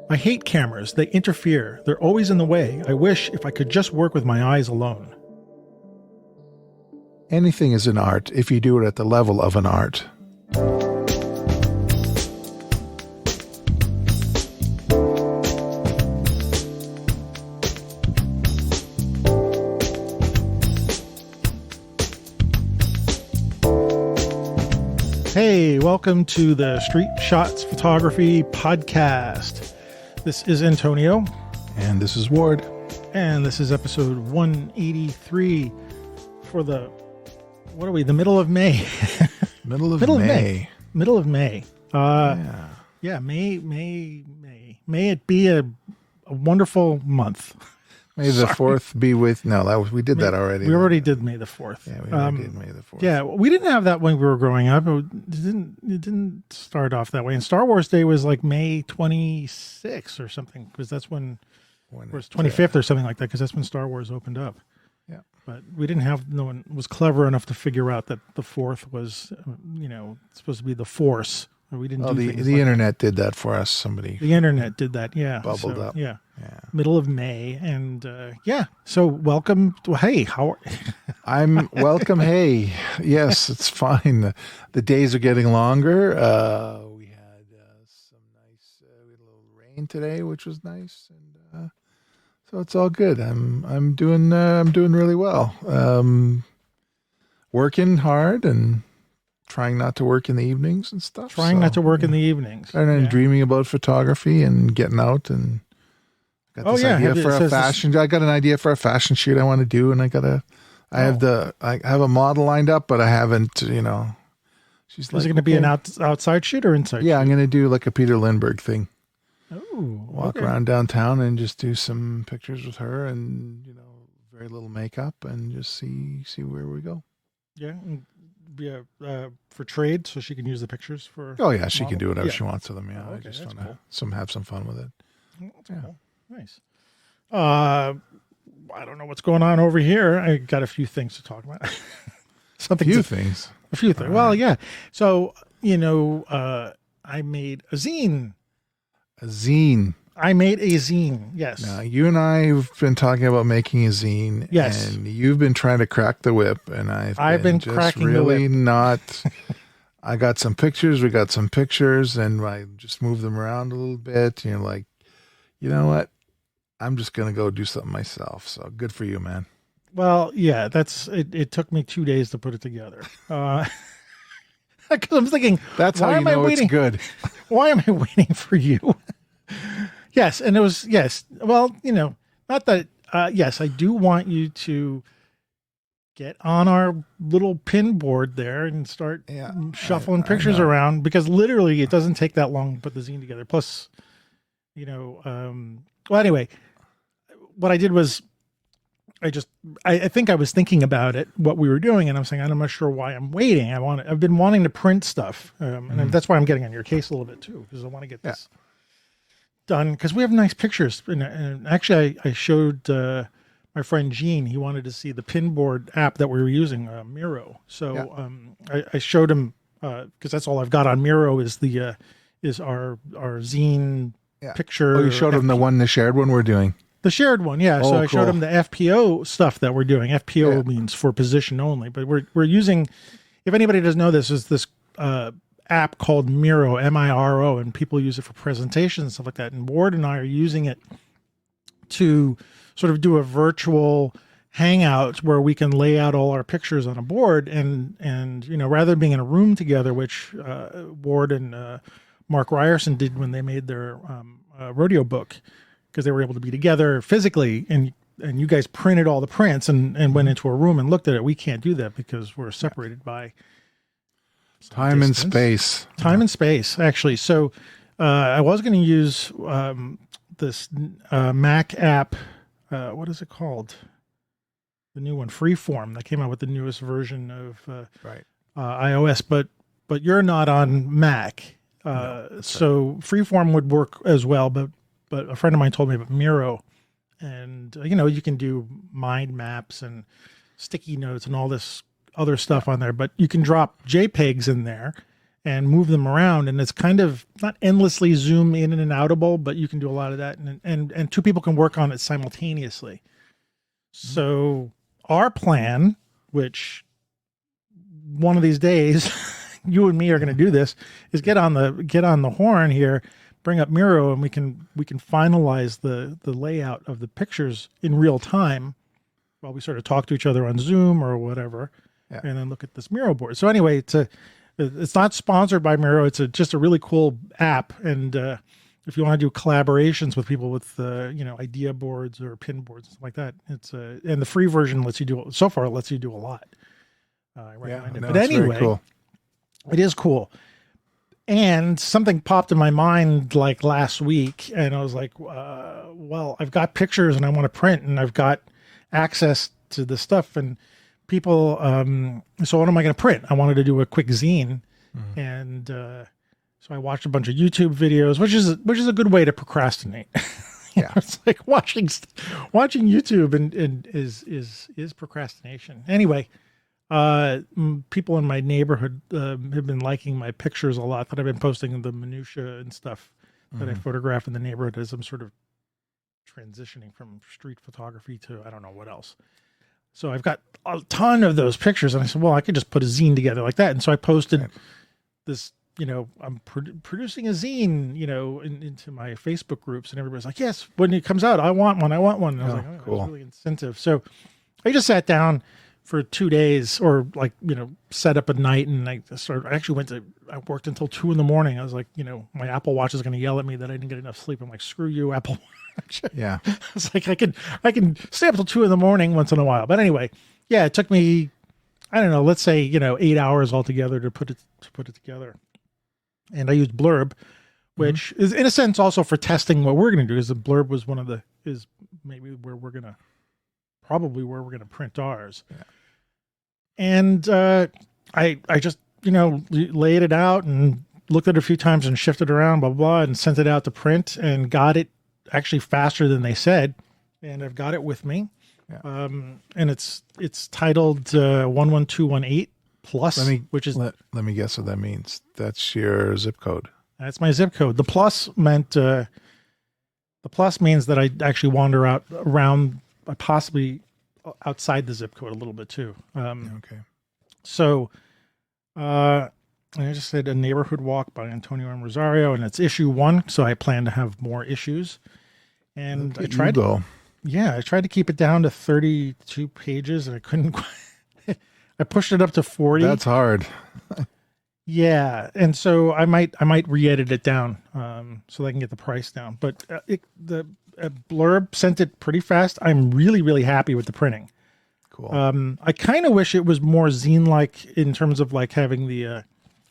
I hate cameras. They interfere. They're always in the way. I wish if I could just work with my eyes alone. Anything is an art if you do it at the level of an art. Hey, welcome to the Street Shots Photography Podcast. This is Antonio. And this is Ward. And this is episode 183 for the, what are we, the middle of May. Middle of May. Middle of May. Yeah, May. May it be a wonderful month. May the 4th be with, no, we did that already. We already did May the 4th. Yeah, we already did May the 4th. Yeah, we didn't have that when we were growing up. It didn't start off that way. And Star Wars Day was like May 26th or something, because that's when it was 25th or something like that, because that's when Star Wars opened up. Yeah. But we didn't have, no one was clever enough to figure out that the 4th was, supposed to be the Force. We didn't do the internet did that for us. The internet did that, yeah. Bubbled up. Yeah. Middle of May. And so welcome. Hey, how are I'm welcome. Hey, yes, it's fine. The days are getting longer. We had some nice, we had a little rain today, which was nice. And so it's all good. I'm doing really well. Working hard and trying not to work in the evenings and stuff. In the evenings. And then dreaming about photography and getting out and got this idea for a fashion. I got an idea for a fashion shoot I want to do, and I have a model lined up, but I haven't, she's like, is it going to be an outside shoot or inside shoot? I'm going to do like a Peter Lindbergh thing. Oh, Walk around downtown and just do some pictures with her and, very little makeup and just see where we go. Yeah. For trade, so she can use the pictures for. Oh yeah, she can do whatever she wants with them. Yeah, I just want to have some fun with it. That's cool. Nice. I don't know what's going on over here. I got a few things to talk about. A few things. Well, yeah. So I made a zine. I made a zine, yes. Now, you and I have been talking about making a zine. Yes. And you've been trying to crack the whip, and I've been just cracking really the whip. Not. I got some pictures, we got some pictures, and I just moved them around a little bit. And you're like, you know what? I'm just going to go do something myself. So good for you, man. Well, yeah, it took me 2 days to put it together. Because I'm thinking, that's how you know it's good. Why am I waiting for you? Yes, and it was, yes. Well, not that, yes, I do want you to get on our little pin board there and start shuffling pictures around, because literally it doesn't take that long to put the zine together. Plus, well, anyway, what I did was I think I was thinking about it, what we were doing, and I'm saying, I'm not sure why I'm waiting. I've been wanting to print stuff, and that's why I'm getting on your case a little bit too, because I want to get this done, because we have nice pictures. And actually, I showed my friend Gene. He wanted to see the pinboard app that we were using, Miro. So I showed him, because that's all I've got on Miro is our zine picture. Oh, you showed him the shared one we're doing. The shared one, yeah. Oh, so I showed him the FPO stuff that we're doing. FPO means for position only, but we're using. If anybody doesn't know this, is this app called Miro, Miro, and people use it for presentations and stuff like that. And Ward and I are using it to sort of do a virtual hangout where we can lay out all our pictures on a board, and rather than being in a room together, which Ward and Mark Ryerson did when they made their rodeo book, because they were able to be together physically, and you guys printed all the prints and went into a room and looked at it. We can't do that because we're separated by time and space. Time and space, actually. So I was going to use this Mac app. What is it called? The new one, Freeform, that came out with the newest version of iOS. But you're not on Mac, so Freeform would work as well. But a friend of mine told me about Miro, and you can do mind maps and sticky notes and all this other stuff on there, but you can drop JPEGs in there and move them around. And it's kind of not endlessly zoom in and outable, but you can do a lot of that. And two people can work on it simultaneously. So our plan, which one of these days you and me are going to do this, is get on the horn here, bring up Miro, and we can finalize the layout of the pictures in real time while we sort of talk to each other on Zoom or whatever, and then look at this Miro board. So anyway, it's not sponsored by Miro. It's just a really cool app. And if you want to do collaborations with people with idea boards or pin boards and stuff like that, it's and the free version lets you do a lot. I recommend it. But anyway, cool. It is cool. And something popped in my mind like last week, and I was like, well, I've got pictures and I want to print, and I've got access to this stuff, and people, so what am I going to print? I wanted to do a quick zine. And so I watched a bunch of YouTube videos, which is a good way to procrastinate. It's like watching YouTube and is procrastination. Anyway, people in my neighborhood have been liking my pictures a lot that I've been posting, the minutia and stuff that I photograph in the neighborhood as I'm sort of transitioning from street photography to I don't know what else. So I've got a ton of those pictures, and I said, well, I could just put a zine together like that. And so I posted this, I'm producing a zine, into my Facebook groups, and everybody's like, yes, when it comes out, I want one. And I was like, oh, cool. That's really incentive. So I just sat down for 2 days, or set up a night, and I worked until 2 a.m. I was like, my Apple Watch is going to yell at me that I didn't get enough sleep. I'm like, screw you, Apple Watch. Yeah. It's like, I can stay up till 2 a.m. once in a while. But anyway, yeah, it took me, I don't know, let's say, 8 hours altogether to put it together. And I used Blurb, which is in a sense also for testing what we're going to do, because the Blurb was is maybe where we're going to print ours. Yeah. And I just, laid it out and looked at it a few times and shifted around, blah, blah, blah, and sent it out to print and got it actually faster than they said. And I've got it with me. Yeah. And it's titled 11218 plus, which is... Let me guess what that means. That's your zip code. That's my zip code. The plus meant... the plus means that I actually wander around possibly outside the zip code a little bit too. Okay. So I just said A Neighborhood Walk by Antonio M. Rosario, and it's issue 1. So I plan to have more issues. And I tried to keep it down to 32 pages, and I couldn't. I pushed it up to 40. That's hard. Yeah. And so I might re-edit it down so that I can get the price down. But the Blurb sent it pretty fast. I'm really, really happy with the printing. Cool. I kind of wish it was more zine-like in terms of like having the,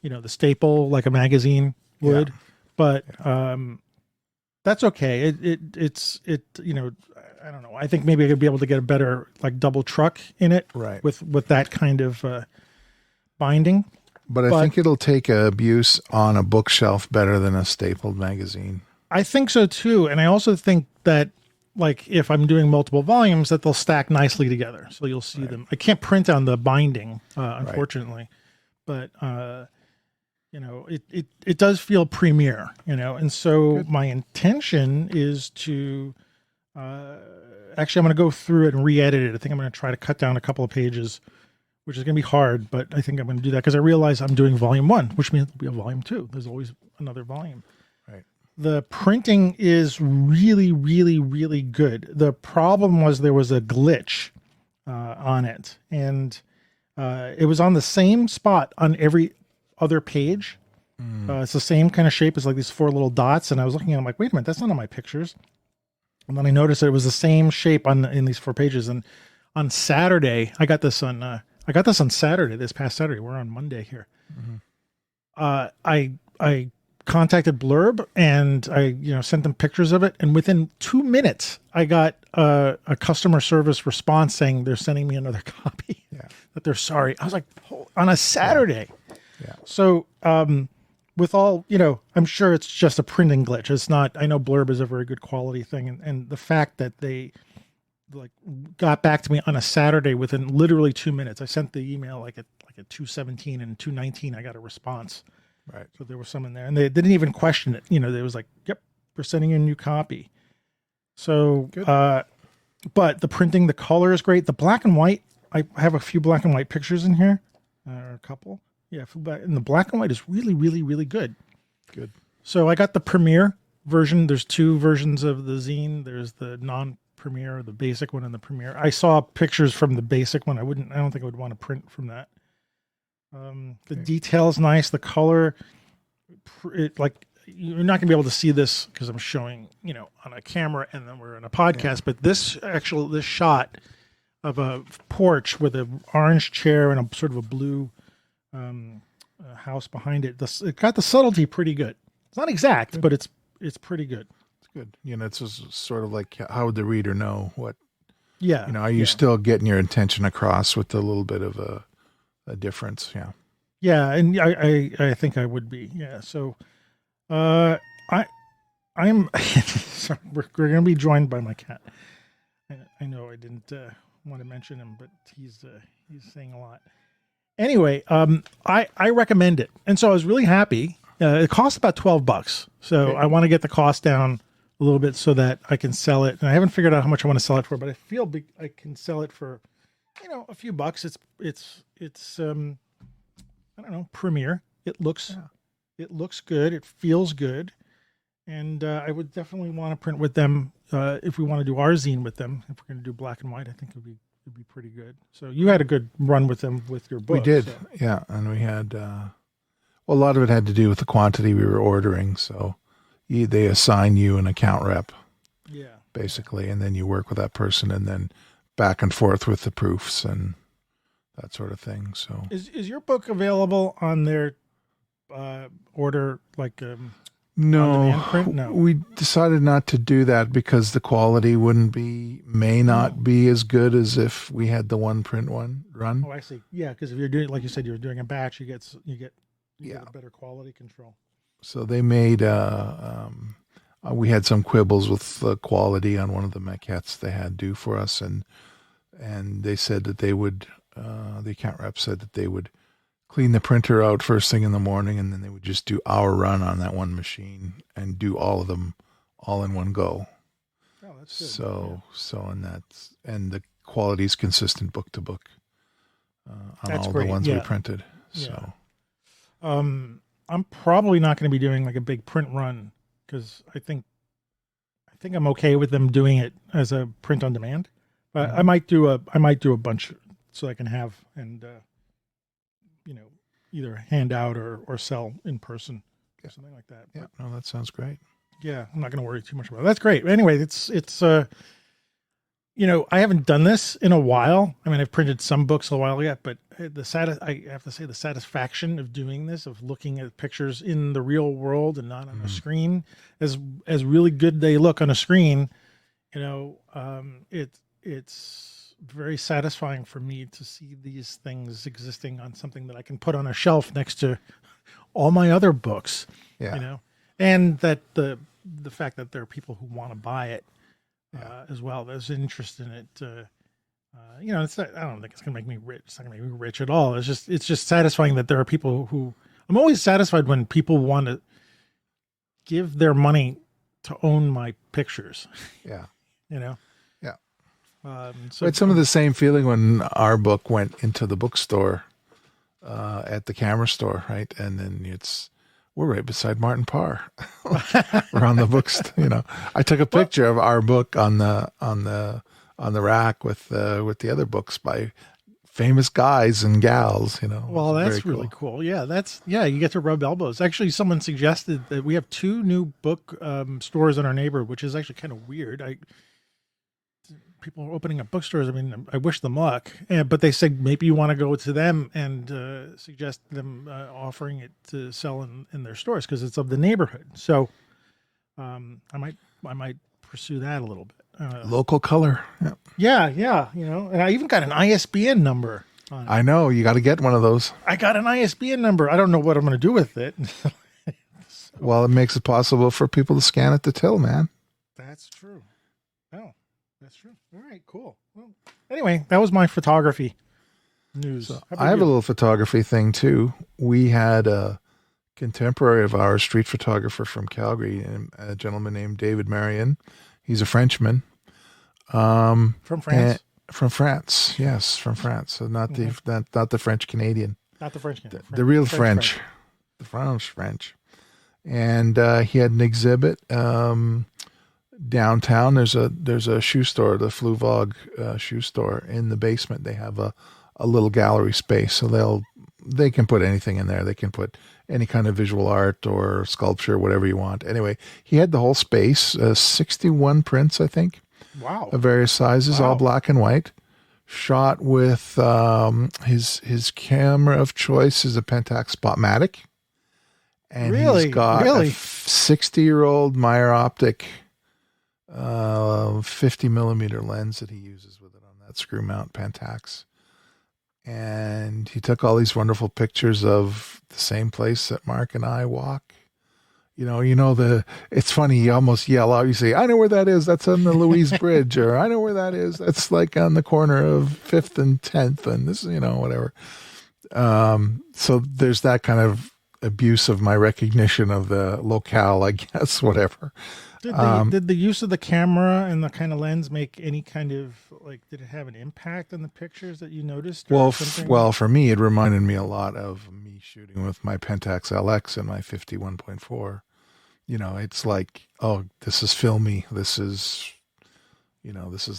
the staple like a magazine would, but that's okay. It's I don't know. I think maybe I could be able to get a better like double truck in it, right? With that kind of binding. But I think it'll take abuse on a bookshelf better than a stapled magazine. I think so too. And I also think that like if I'm doing multiple volumes that they'll stack nicely together. So you'll see them. I can't print on the binding, unfortunately, but it does feel premier, and so my intention is to, actually I'm going to go through it and re-edit it. I think I'm going to try to cut down a couple of pages, which is going to be hard, but I think I'm going to do that because I realize I'm doing volume 1, which means there'll be a volume 2. There's always another volume. Right. The printing is really, really, really good. The problem was there was a glitch on it, and it was on the same spot on every other page. It's the same kind of shape as like these 4 little dots, and I was looking at it, I'm like, wait a minute, that's not on my pictures. And then I noticed that it was the same shape in these 4 pages. And on Saturday, I got this on Saturday, this past Saturday. We're on Monday here. I contacted Blurb and I sent them pictures of it, and within 2 minutes I got a customer service response saying they're sending me another copy. That they're sorry. I was like, on a Saturday. So with all, I'm sure it's just a printing glitch. It's not, I know Blurb is a very good quality thing. And the fact that they like got back to me on a Saturday within literally 2 minutes, I sent the email like at 2:17, and 2:19 I got a response. Right. So there was some in there, and they didn't even question it. They was like, "Yep, we're sending you a new copy." So, Good. but the printing, the color is great. The black and white, I have a few black and white pictures in here, or a couple. Yeah, and the black and white is really, really, really good. Good. So I got the premiere version. There's two versions of the zine. There's the non-premiere, the basic one, and the premiere. I saw pictures from the basic one. I don't think I would want to print from that. The detail is nice. The color, you're not gonna be able to see this because I'm showing, on a camera, and then we're in a podcast. But this shot of a porch with an orange chair and a sort of a blue house behind it. It got the subtlety pretty good. It's not exact, but it's pretty good. It's good. It's just sort of like, how would the reader know what? Yeah. Are you still getting your intention across with a little bit of a difference? Yeah. Yeah, and I think I would be. Yeah. So, I'm sorry, we're going to be joined by my cat. I know I didn't want to mention him, but he's saying a lot. Anyway, I recommend it, and so I was really happy. It costs about $12, so I want to get the cost down a little bit so that I can sell it. And I haven't figured out how much I want to sell it for, but I feel I can sell it for, a few bucks. It's I don't know, premiere. It looks good. It feels good. And I would definitely want to print with them if we want to do our zine with them. If we're going to do black and white, I think it'd be pretty good. So you had a good run with them with your book. We did, so. Yeah. And we had, a lot of it had to do with the quantity we were ordering. So they assign you an account rep, basically, and then you work with that person, and then back and forth with the proofs and that sort of thing. So is your book available on their order, like no, print? No, we decided not to do that because the quality may not be as good as if we had the one print one run. Oh, I see. Yeah, because if you're doing, like you said, you're doing a batch, you get a better quality control. So they made we had some quibbles with the quality on one of the maquettes they had due for us, and they said that they would. The account rep said that they would clean the printer out first thing in the morning, and then they would just do our run on that one machine and do all of them all in one go. Oh, that's good. And the quality is consistent book to book on all great. The ones we printed. So, I'm probably not going to be doing like a big print run because I think I'm okay with them doing it as a print on demand. But I might do a bunch so I can have and either hand out or sell in person or something like that. Yeah, no, that sounds great. Yeah, I'm not going to worry too much about it. That's great. Anyway, it's I haven't done this in a while. I mean, I've printed some books a while yet, but I have to say the satisfaction of doing this, of looking at pictures in the real world and not on a screen, as really good they look on a screen, it's very satisfying for me to see these things existing on something that I can put on a shelf next to all my other books. Yeah. And that the fact that there are people who want to buy it as well. There's an interest in it. It's not, I don't think it's going to make me rich. It's not going to make me rich at all. It's just satisfying that there are people who. I'm always satisfied when people want to give their money to own my pictures. Yeah. Yeah. So it's some of the same feeling when our book went into the bookstore at the camera store, right? And then we're right beside Martin Parr. We're on the books. I took a picture of our book on the rack with the other books by famous guys and gals. Well, that's really cool. Yeah, you get to rub elbows. Actually, someone suggested that we have 2 new book stores in our neighborhood, which is actually kind of weird. People are opening up bookstores. I mean, I wish them luck, but they said maybe you want to go to them and suggest them offering it to sell in their stores because it's of the neighborhood. So I might pursue that a little bit. Local color. Yeah. And I even got an ISBN number on it. I know. You got to get one of those. I got an ISBN number. I don't know what I'm going to do with it. Well, it makes it possible for people to scan it to till, man. That's true. Oh. That's true. All right, cool. Well, anyway, that was my photography news. So I have a little photography thing too. We had a contemporary of ours, street photographer from Calgary, a gentleman named David Marion. He's a Frenchman. From France? From France, yes, from France. So not the French Canadian, Not the French. the real French. The French. And he had an exhibit downtown. There's a shoe store, the Fluvog shoe store. In the basement, they have a little gallery space, so they can put anything in there. They can put any kind of visual art or sculpture, whatever you want. Anyway, he had the whole space, 61 prints, I think. Wow. Of various sizes, all black and white. Shot with his camera of choice is a Pentax Spotmatic. And he's got a 60-year-old Meyer Optic 50 millimeter lens that he uses with it on that screw mount Pentax. And he took all these wonderful pictures of the same place that Mark and I walk. It's funny, you almost yell out, you say, I know where that is. That's on the Louise Bridge, or I know where that is. That's like on the corner of 5th and 10th, and this, whatever. So there's that kind of abuse of my recognition of the locale, I guess, whatever. Did the use of the camera and the kind of lens make any kind of, did it have an impact on the pictures that you noticed? Well, for me, it reminded me a lot of me shooting with my Pentax LX and my 51.4. It's like, oh, this is filmy. This is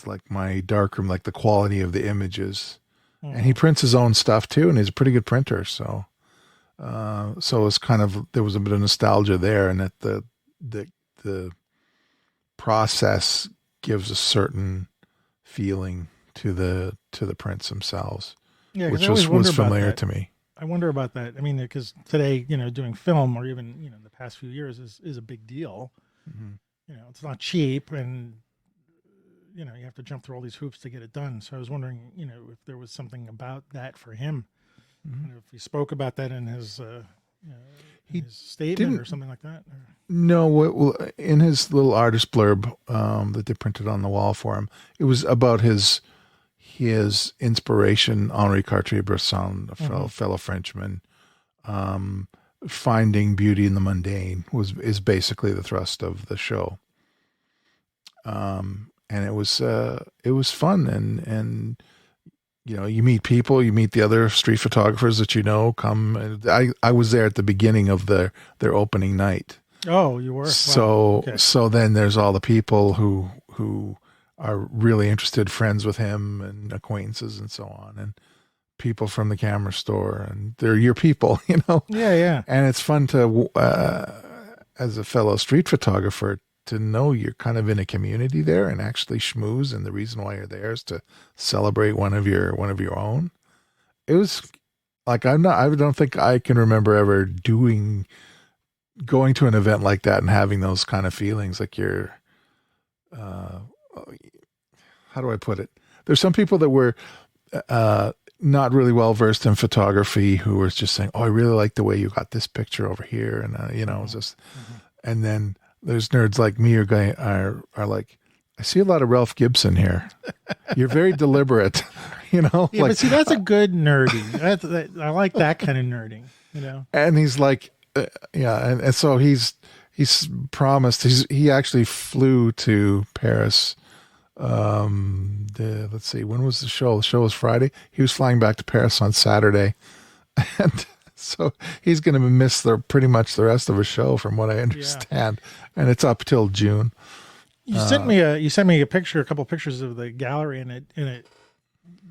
like my darkroom, like the quality of the images. Mm. And he prints his own stuff too, and he's a pretty good printer. So it's kind of, there was a bit of nostalgia there, and that the process gives a certain feeling to the prints themselves, which was familiar to me. I wonder about that. I mean, because today, doing film, or even, the past few years is a big deal. Mm-hmm. It's not cheap, and, you have to jump through all these hoops to get it done. So I was wondering, if there was something about that for him. Mm-hmm. If he spoke about that in his, his statement or something like that. Or? No, in his little artist blurb that they printed on the wall for him, it was about his inspiration, Henri Cartier-Bresson, a fellow Frenchman, finding beauty in the mundane is basically the thrust of the show. And it was fun, and you meet people, you meet the other street photographers that come. I was there at the beginning of their opening night. Oh, you were. So okay. So then there's all the people who are really interested, friends with him and acquaintances and so on, and people from the camera store, and they're your people, Yeah. And it's fun to, as a fellow street photographer, to know you're kind of in a community there and actually schmooze, and the reason why you're there is to celebrate one of your own. It was like, I don't think I can remember ever going to an event like that and having those kind of feelings, like you're, how do I put it? There's some people that were not really well versed in photography who were just saying, oh, I really like the way you got this picture over here. And, it's just, and then there's nerds like me are like, I see a lot of Ralph Gibson here. You're very deliberate, Yeah, but see, that's a good nerding. I like that kind of nerding, And he's like, and so he's promised. He actually flew to Paris. Let's see, when was the show? The show was Friday. He was flying back to Paris on Saturday, and so he's going to miss pretty much the rest of his show, from what I understand. Yeah. And it's up till June. You sent me a picture, a couple of pictures of the gallery, and it.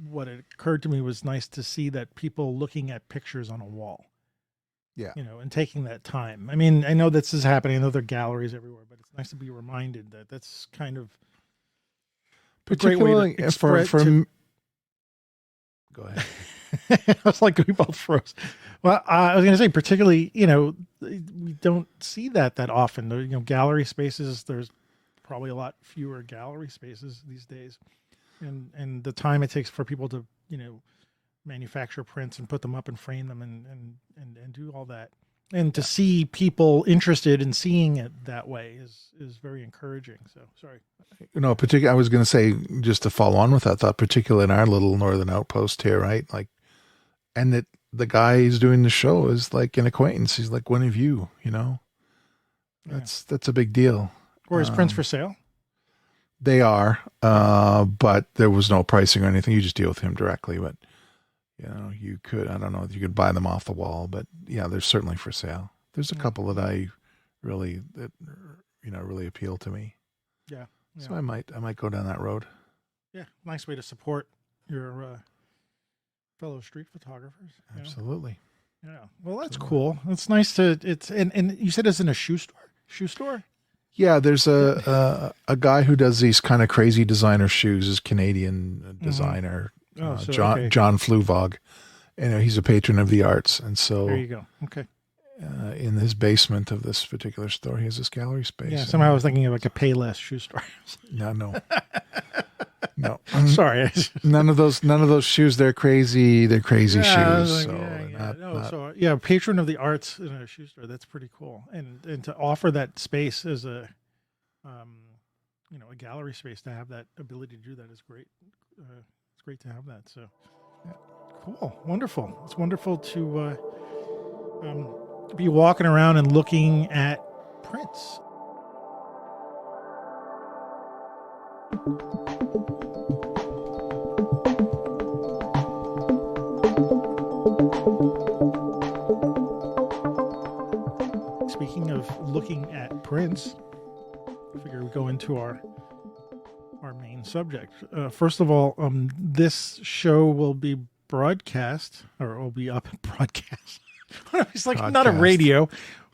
What it occurred to me was nice to see that people looking at pictures on a wall. Yeah. And taking that time. I mean, I know this is happening in other galleries everywhere, but it's nice to be reminded that that's kind of particularly for Go ahead. I was like, we both froze. Well, I was going to say, particularly, we don't see that often. Gallery spaces, there's probably a lot fewer gallery spaces these days. And the time it takes for people to, manufacture prints and put them up and frame them and do all that. And to see people interested in seeing it that way is very encouraging. So, sorry. I was going to say, just to follow on with that thought, particularly in our little northern outpost here, right? Like, and that the guy who's doing the show is like an acquaintance. He's like one of you, That's a big deal. Or is prints for sale? They are, but there was no pricing or anything. You just deal with him directly. But you could, I don't know if you could buy them off the wall, but yeah, they're certainly for sale. There's a couple that really appeal to me. Yeah. So I might go down that road. Yeah, nice way to support your fellow street photographers. Absolutely. Yeah. Well, that's cool. It's nice to and you said it's in a shoe store. Shoe store. Yeah, there's a guy who does these kind of crazy designer shoes. Is Canadian designer John Fluvog, and he's a patron of the arts. And so there you go. Okay. In his basement of this particular store, he has this gallery space. Yeah, somehow I was thinking of like a Payless shoe store. No. Sorry. None of those shoes. They're crazy. They're crazy shoes. Patron of the arts in a shoe store. That's pretty cool. And to offer that space as a gallery space, to have that ability to do that is great. It's great to have that. So cool, wonderful. It's wonderful to be walking around and looking at prints. Speaking of looking at prints, I figure we go into our main subject. First of all, this show will be broadcast, or it will be up broadcast. It's like not a radio.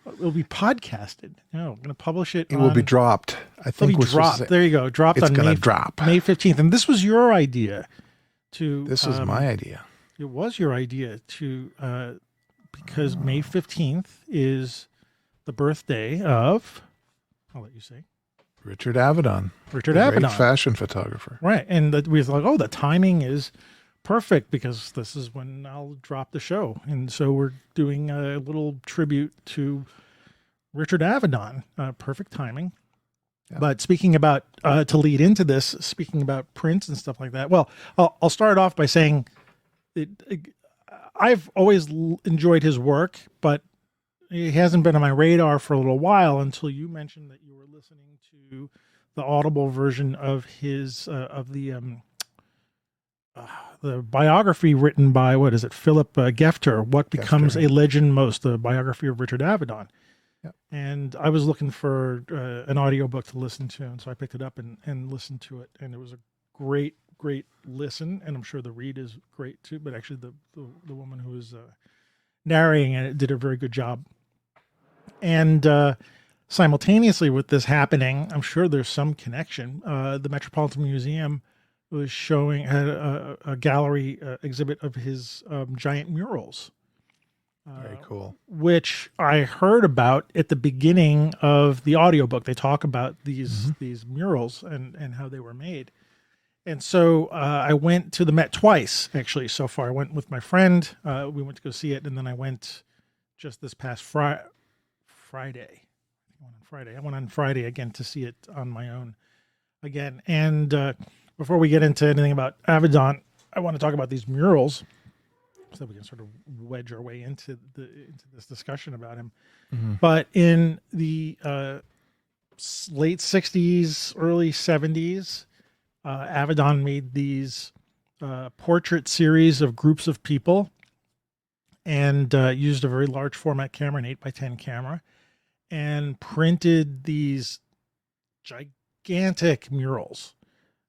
It will be podcasted. No, I'm going to publish it. It will be dropped. I think it'll be dropped. There you go. Dropped on May 15th. And this was your idea to. This was my idea. It was your idea to, because May 15th is the birthday of, I'll let you say, Richard Avedon. Richard Avedon. Great fashion photographer. Right. And we were like, the timing is perfect because this is when I'll drop the show. And so we're doing a little tribute to Richard Avedon. Perfect timing. Yeah. But speaking about, to lead into this, speaking about prints and stuff like that, well, I'll start off by saying I've always enjoyed his work, but he hasn't been on my radar for a little while until you mentioned that you were listening to the Audible version of his, the biography written by, Philip Gefter, What Becomes a Legend Most, the biography of Richard Avedon. Yep. And I was looking for an audiobook to listen to, and so I picked it up and listened to it, and it was a great listen, and I'm sure the read is great too, but actually the woman who was narrating it did a very good job. And simultaneously with this happening, I'm sure there's some connection. The Metropolitan Museum was had a gallery exhibit of his giant murals. Very cool. Which I heard about at the beginning of the audiobook. They talk about these murals and how they were made. And so I went to the Met twice, actually, so far. I went with my friend. We went to go see it, and then I went just this past Friday. I went on Friday again to see it on my own again. And before we get into anything about Avedon, I want to talk about these murals so we can sort of wedge our way into this discussion about him. Mm-hmm. But in the late 60s, early 70s, Avedon made these portrait series of groups of people and used a very large format camera, an 8x10 camera, and printed these gigantic murals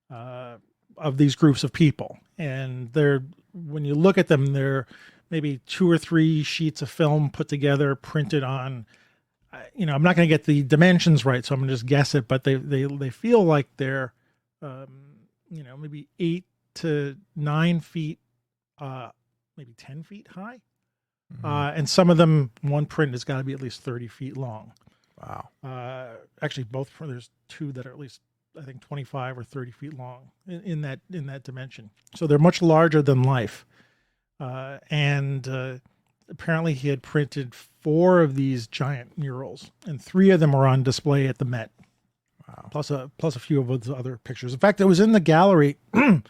of these groups of people. And when you look at them, they're maybe 2 or 3 sheets of film put together, printed on, I'm not going to get the dimensions right, so I'm going to just guess it, but they feel like they're, maybe 8 to 9 feet, maybe 10 feet high. Mm-hmm. And some of them, one print has got to be at least 30 feet long. Wow. Actually, there's 2 that are at least, I think, 25 or 30 feet long in that dimension. So they're much larger than life. And apparently he had printed 4 of these giant murals, and 3 of them were on display at the Met. Wow. Plus a few of those other pictures. In fact, it was in the gallery, the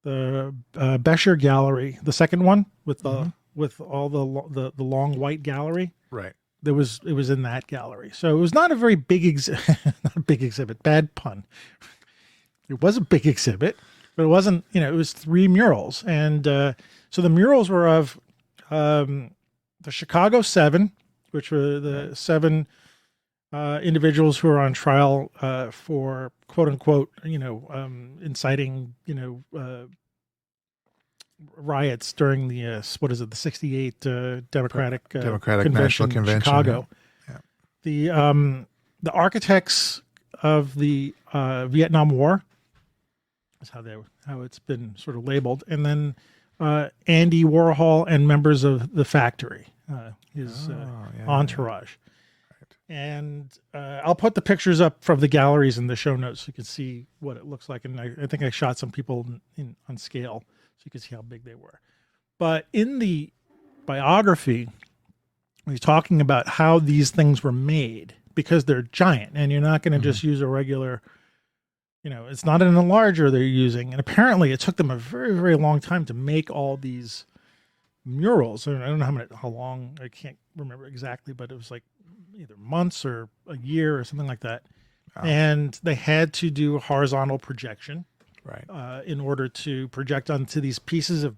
Bescher Gallery, the second one with the Mm-hmm. with all the long white gallery. Right. It was in that gallery. So it was not a very big not a big exhibit. Bad pun. It was a big exhibit, but it wasn't. It was 3 murals, and so the murals were of the Chicago 7, which were the 7 individuals who are on trial for quote unquote, inciting, riots during the the 68 Democratic National Convention in Chicago. Yeah. The architects of the Vietnam War is how it's been sort of labeled, and then Andy Warhol and members of the Factory, his entourage. And I'll put the pictures up from the galleries in the show notes so you can see what it looks like. And I think I shot some people on scale so you can see how big they were. But in the biography, he's talking about how these things were made because they're giant and you're not going to just use a regular, it's not an enlarger they're using. And apparently it took them a very, very long time to make all these murals. I don't know how long, I can't remember exactly, but it was like either months or a year or something like that. Wow. And they had to do horizontal projection, right, in order to project onto these pieces of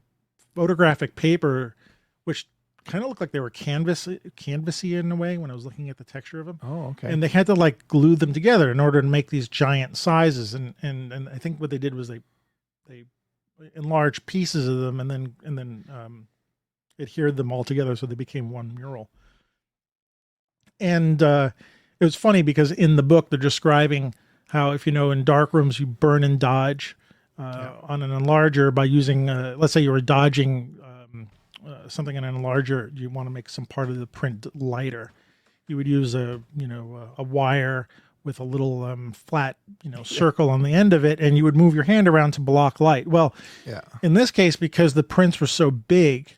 photographic paper, which kind of looked like they were canvasy in a way when I was looking at the texture of them. Oh, okay. And they had to like glue them together in order to make these giant sizes. And I think what they did was they enlarged pieces of them and then adhered them all together so they became one mural. And it was funny because in the book they're describing how if in dark rooms you burn and dodge on an enlarger by using let's say you were dodging something in an enlarger, you want to make some part of the print lighter, you would use a wire with a little flat circle on the end of it, and you would move your hand around to block light. Well, in this case, because the prints were so big,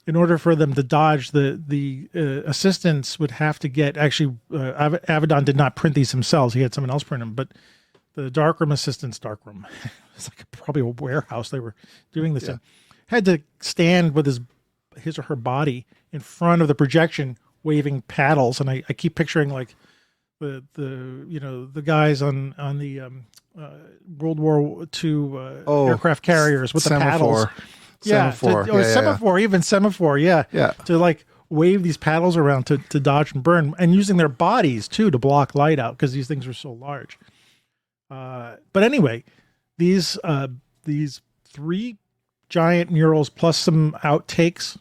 in order for them to dodge, the assistants would have to get, actually, Avedon did not print these themselves. He had someone else print them, but the darkroom assistants, it's like probably a warehouse they were doing this in, had to stand with his or her body in front of the projection waving paddles. And I keep picturing like the guys on the World War II aircraft carriers with the paddles. Semaphore, to like wave these paddles around to dodge and burn, and using their bodies too to block light out because these things were so large. But anyway, these 3 giant murals plus some outtakes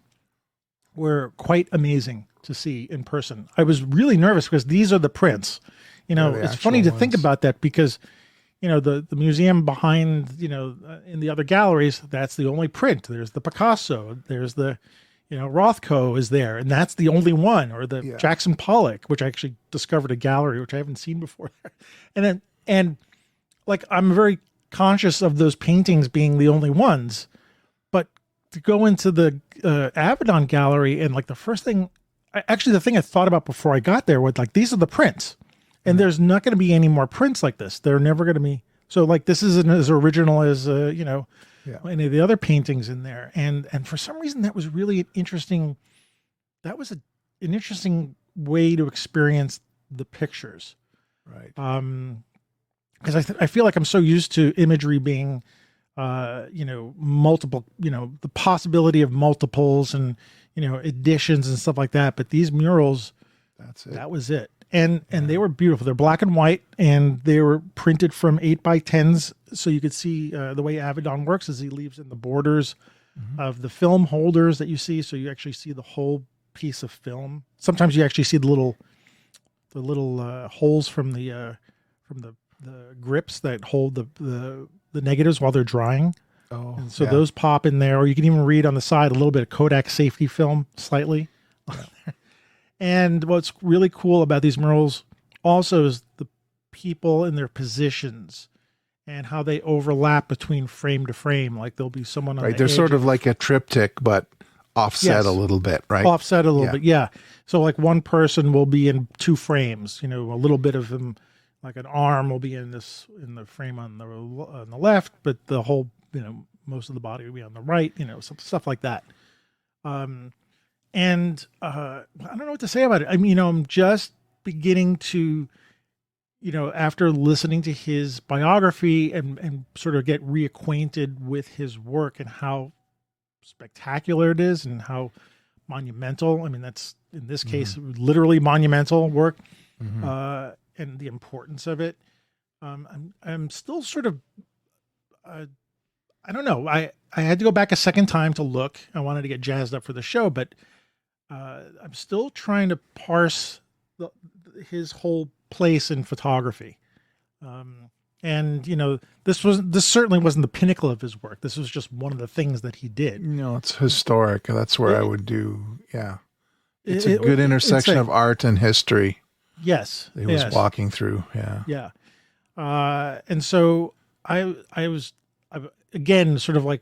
were quite amazing to see in person. I was really nervous because these are the prints. It's funny to think about that because the museum behind, in the other galleries, that's the only print. There's the Picasso, there's the, Rothko is there, and that's the only one, or the Jackson Pollock, which I actually discovered a gallery, which I haven't seen before. And like, I'm very conscious of those paintings being the only ones, but to go into the Avedon gallery and like the first thing, the thing I thought about before I got there was like, these are the prints. And there's not going to be any more prints like this. They're never going to be. So like, this isn't as original as, any of the other paintings in there. And for some reason that was really an interesting way to experience the pictures. Right. Because I feel like I'm so used to imagery being, multiple, the possibility of multiples and, additions and stuff like that. But these murals, that was it. And they were beautiful. They're black and white, and they were printed from 8x10s. So you could see the way Avedon works is he leaves in the borders of the film holders that you see. So you actually see the whole piece of film. Sometimes you actually see the little holes from the grips that hold the negatives while they're drying. Oh, and so those pop in there, or you can even read on the side a little bit of Kodak safety film slightly. Yeah. And what's really cool about these murals also is the people in their positions and how they overlap between frame to frame. Like there'll be someone on the They're edge sort of like a triptych, but offset a little bit, right? Offset a little bit, yeah. So like one person will be in 2 frames, a little bit of them, like an arm will be in the frame on the left, but the whole, most of the body would be on the right, stuff like that. And I don't know what to say about it. I mean, I'm just beginning to, after listening to his biography and sort of get reacquainted with his work and how spectacular it is and how monumental. I mean, that's in this case, literally monumental work, and the importance of it. I'm still sort of, I don't know. I had to go back a second time to look. I wanted to get jazzed up for the show, but I'm still trying to parse his whole place in photography. And this certainly wasn't the pinnacle of his work. This was just one of the things that he did. It's historic. That's where I would do. Yeah, it's a good intersection of art and history. Yes, he was walking through. Yeah. And so I was again sort of like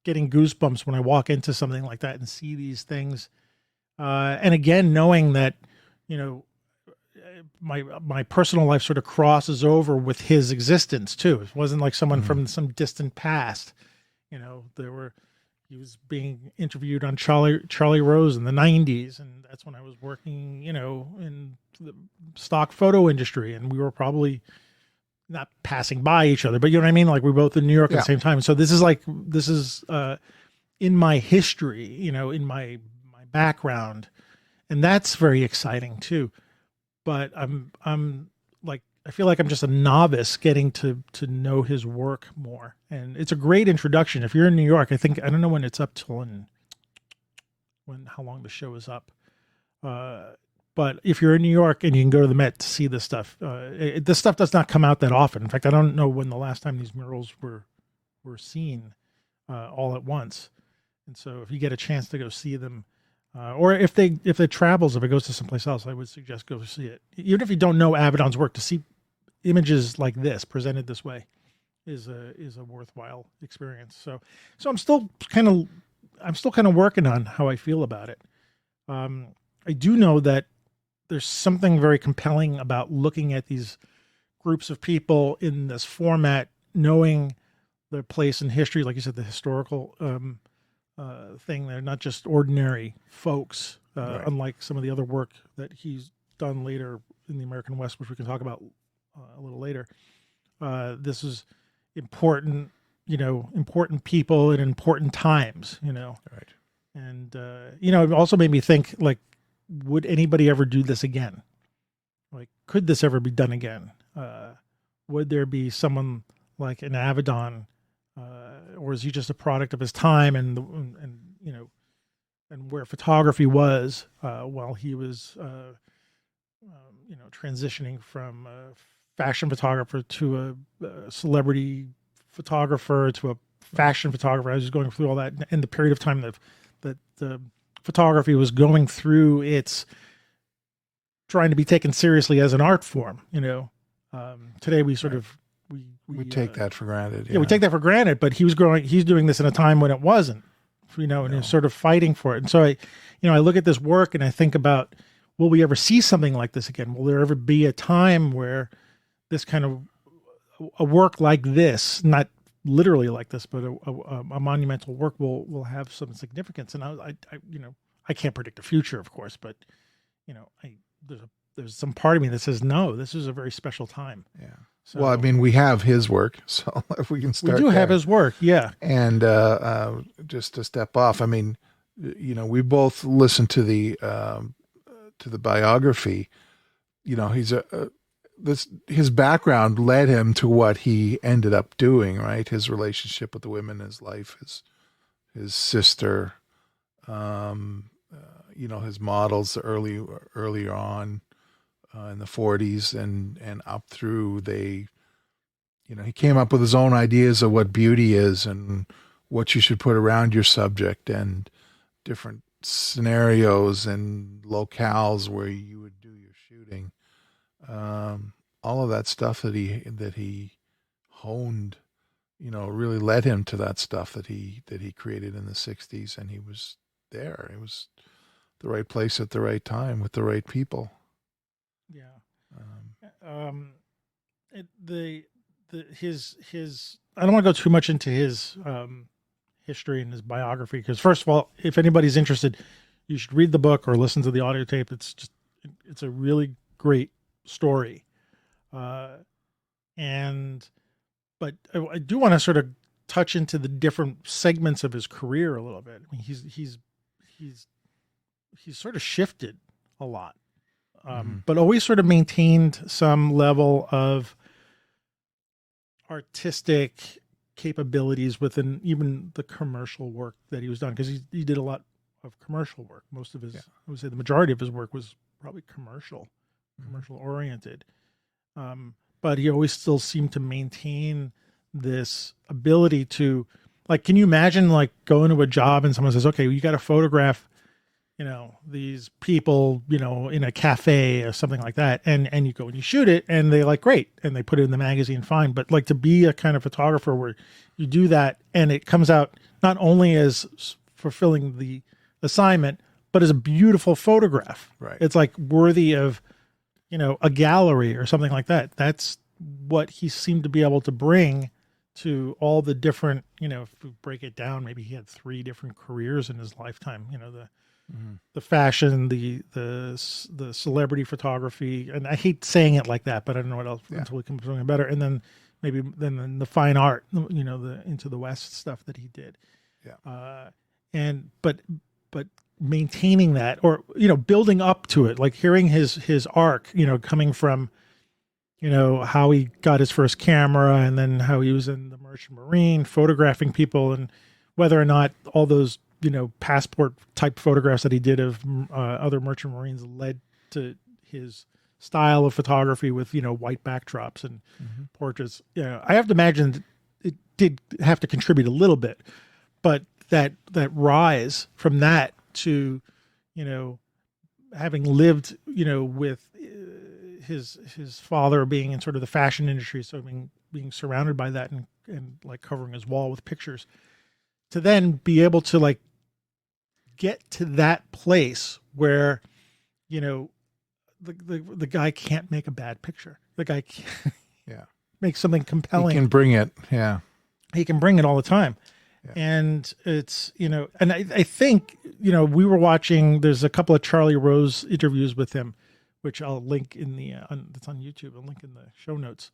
getting goosebumps when I walk into something like that and see these things. And again, knowing that, my personal life sort of crosses over with his existence too. It wasn't like someone from some distant past. He was being interviewed on Charlie Rose in the 90s, and that's when I was working, in the stock photo industry, and we were probably not passing by each other, but you know what I mean? Like, we're both in New York at the same time. So this is in my history, in my background, and that's very exciting too. But I'm like, I feel like I'm just a novice getting to know his work more. And it's a great introduction. If you're in New York, I don't know when it's up till how long the show is up. But if you're in New York and you can go to the Met to see this stuff, this stuff does not come out that often. In fact, I don't know when the last time these murals were seen all at once. And so if you get a chance to go see them, or if it travels, if it goes to someplace else, I would suggest go see it. Even if you don't know Avedon's work, to see images like this presented this way is a worthwhile experience. So I'm still kind of working on how I feel about it. I do know that there's something very compelling about looking at these groups of people in this format, knowing their place in history, like you said, the historical thing. They're not just ordinary folks, right. Unlike some of the other work that he's done later in the American West, which we can talk about a little later. This is important, important people in important times, Right. And, it also made me think, like, would anybody ever do this again? Like, could this ever be done again? Would there be someone like an Avedon, or is he just a product of his time and where photography was while he was, transitioning from a fashion photographer to a celebrity photographer to a fashion photographer? I was just going through all that in the period of time that the photography was going through its trying to be taken seriously as an art form. Today we sort of we take that for granted. Yeah, we take that for granted, but he's doing this in a time when it wasn't, and he's sort of fighting for it. And so I look at this work and I think about, will we ever see something like this again? Will there ever be a time where this kind of a work like this, not literally like this, but a monumental work will have some significance? And I can't predict the future, of course, but there's some part of me that says, no, this is a very special time. Yeah. So, well, I mean, we have his work, so if we can start, we do have his work, yeah. And just to step off, I mean, we both listened to the biography. His background led him to what he ended up doing, right? His relationship with the women in his life, his sister, his models earlier on. In the 40s and up through, he came up with his own ideas of what beauty is and what you should put around your subject and different scenarios and locales where you would do your shooting. All of that stuff that he honed, really led him to that stuff that he created in the 60s, and he was there. It was the right place at the right time with the right people. Yeah. His I don't want to go too much into his history and his biography. Because first of all, if anybody's interested, you should read the book or listen to the audio tape. It's a really great story. But I do want to sort of touch into the different segments of his career a little bit. I mean, he's sort of shifted a lot, but always sort of maintained some level of artistic capabilities within even the commercial work that he was done. Because he did a lot of commercial work. Most of his, I would say the majority of his work was probably commercial oriented. But he always still seemed to maintain this ability to, like, can you imagine like going to a job and someone says, okay, well, you got to photograph, these people, in a cafe or something like that. And you go and you shoot it and they like, great. And they put it in the magazine, fine. But like to be a kind of photographer where you do that and it comes out not only as fulfilling the assignment, but as a beautiful photograph. Right. It's like worthy of, a gallery or something like that. That's what he seemed to be able to bring to all the different, if we break it down, maybe he had 3 different careers in his lifetime, the fashion, the celebrity photography. And I hate saying it like that, but I don't know what else until we come up with something better. And then maybe then the fine art, the Into the West stuff that he did. Yeah. But maintaining that, or building up to it, like hearing his arc, coming from how he got his first camera and then how he was in the Merchant Marine photographing people, and whether or not all those passport type photographs that he did of other Merchant Marines led to his style of photography with white backdrops and portraits. I have to imagine it did have to contribute a little bit, but that rise from that to, having lived, with his father being in sort of the fashion industry, so being surrounded by that and like covering his wall with pictures, to then be able to like get to that place where, the guy can't make a bad picture. The guy can't make something compelling. He can bring it. Yeah. He can bring it all the time. Yeah. And it's, and I think, we were watching, there's a couple of Charlie Rose interviews with him, which I'll link in it's on YouTube. I'll link in the show notes.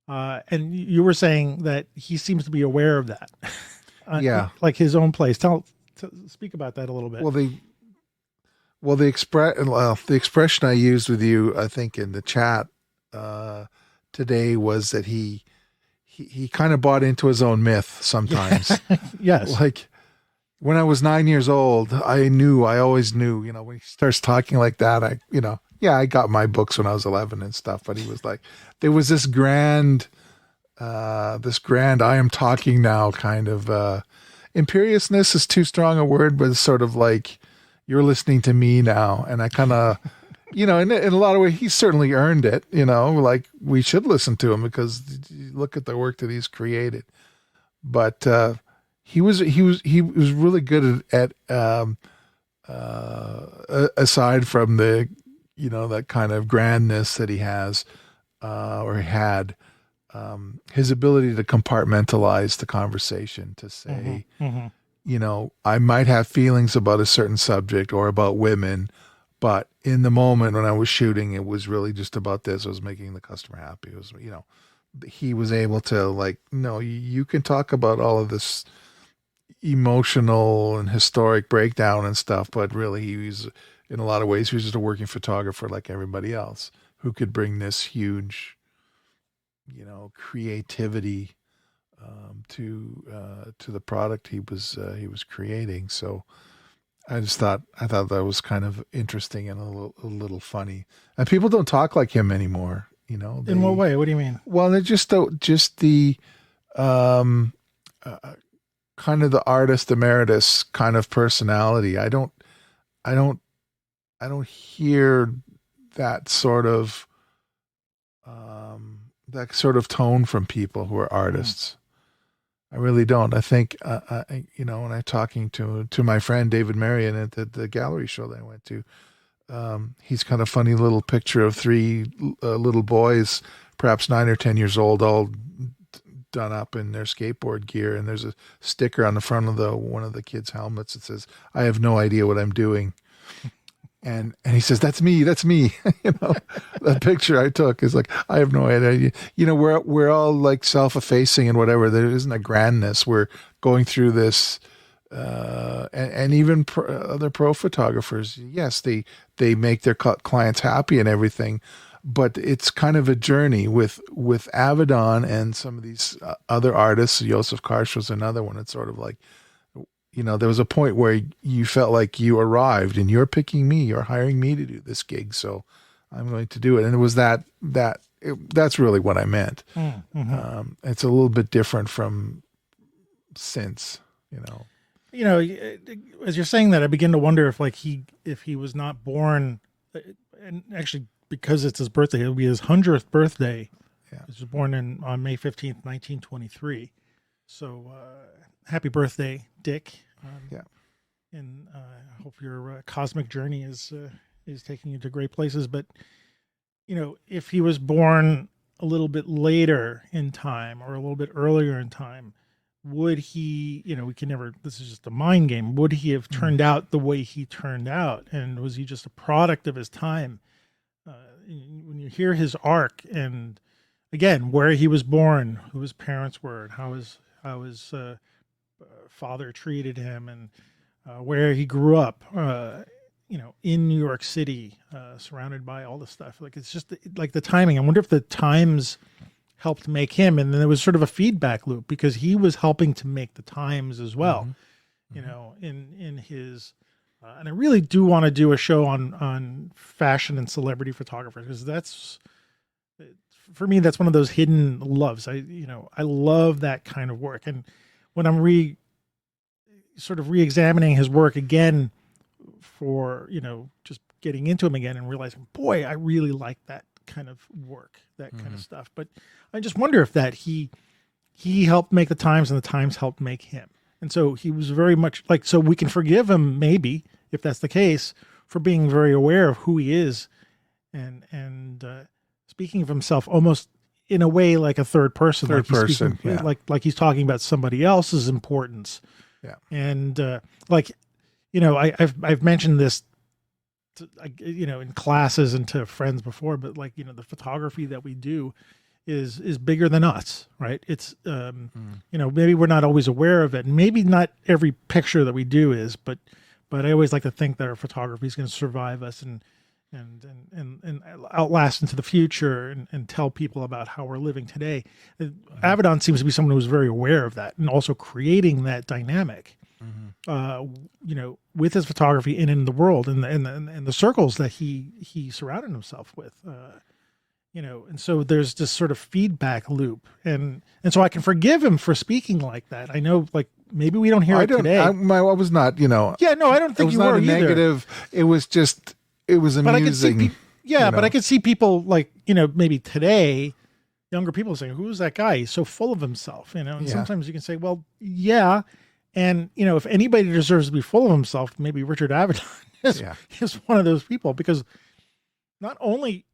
And you were saying that he seems to be aware of that. Like his own place. Speak about that a little bit. The expression I used with you, I think in the chat, today was that he kind of bought into his own myth sometimes. Yes. Like when I was 9 years old, I always knew, when he starts talking like that, I got my books when I was 11 and stuff, but he was like, there was this grand, I am talking now kind of, imperiousness is too strong a word, but it's sort of like, you're listening to me now. And I kind of, in a lot of ways, he certainly earned it, like we should listen to him because look at the work that he's created. But he was really good at aside from the, that kind of grandness that he has, or he had, his ability to compartmentalize the conversation, to say, I might have feelings about a certain subject or about women, but in the moment when I was shooting, it was really just about this. I was making the customer happy. It was, he was able to like, no, you can talk about all of this emotional and historic breakdown and stuff, but really he was, in a lot of ways, he was just a working photographer like everybody else who could bring this huge, creativity to the product he was creating. So I thought that was kind of interesting and a little funny. And people don't talk like him anymore. In what way? What do you mean? Well, they're just the kind of the artist emeritus kind of personality. I don't hear that sort of tone from people who are artists. I really don't. I think, when I'm talking to my friend David Marion at the gallery show that I went to, he's got a funny little picture of 3 little boys, perhaps 9 or 10 years old, all done up in their skateboard gear, and there's a sticker on the front of one of the kids' helmets that says, "I have no idea what I'm doing." And he says, "That's me. That's me." The picture I took is like, I have no idea. We're all like self-effacing and whatever. There isn't a grandness. We're going through this, and even other pro photographers. Yes, they make their clients happy and everything, but it's kind of a journey with Avedon and some of these other artists. Josef Karsh was another one. It's sort of like, there was a point where you felt like you arrived and you're picking me, you're hiring me to do this gig, so I'm going to do it. And it was that's really what I meant. Mm-hmm. It's a little bit different from since, as you're saying that, I begin to wonder if he was not born, and actually because it's his birthday, it'll be his 100th birthday. Yeah. He was born on May 15th, 1923. So happy birthday, Dick. Yeah. And I hope your cosmic journey is taking you to great places. But, if he was born a little bit later in time or a little bit earlier in time, would he, we can never, this is just a mind game. Would he have turned out the way he turned out? And was he just a product of his time? When you hear his arc and again, where he was born, who his parents were, and how his father treated him, and where he grew up, in New York City, surrounded by all this stuff. Like, it's just like the timing. I wonder if the times helped make him, and then there was sort of a feedback loop because he was helping to make the times as well. Mm-hmm. In his, and I really do want to do a show on fashion and celebrity photographers, because that's, for me, that's one of those hidden loves. I love that kind of work. And when I'm re-examining his work again for, just getting into him again and realizing, boy, I really like that kind of work, that kind of stuff. But I just wonder if that he helped make the times and the times helped make him. And so he was very much like, so we can forgive him, maybe, if that's the case, for being very aware of who he is and speaking of himself almost in a way like a third person. Like he's talking about somebody else's importance. Yeah. And I've mentioned this in classes and to friends before, but the photography that we do is bigger than us, right? It's maybe we're not always aware of it, and maybe not every picture that we do is, but I always like to think that our photography is going to survive us and outlast into the future and tell people about how we're living today. Avedon seems to be someone who's very aware of that and also creating that dynamic, with his photography and in the world and the circles that he surrounded himself with, and so there's this sort of feedback loop, and so I can forgive him for speaking like that. I know, maybe we don't hear it today. I was not, Yeah, no, I don't think you were either. Negative. It was just, it was amusing. But I could see people maybe today, younger people saying, "Who's that guy? He's so full of himself." And sometimes you can say, "Well, yeah." And, if anybody deserves to be full of himself, maybe Richard Avedon is one of those people, because not only,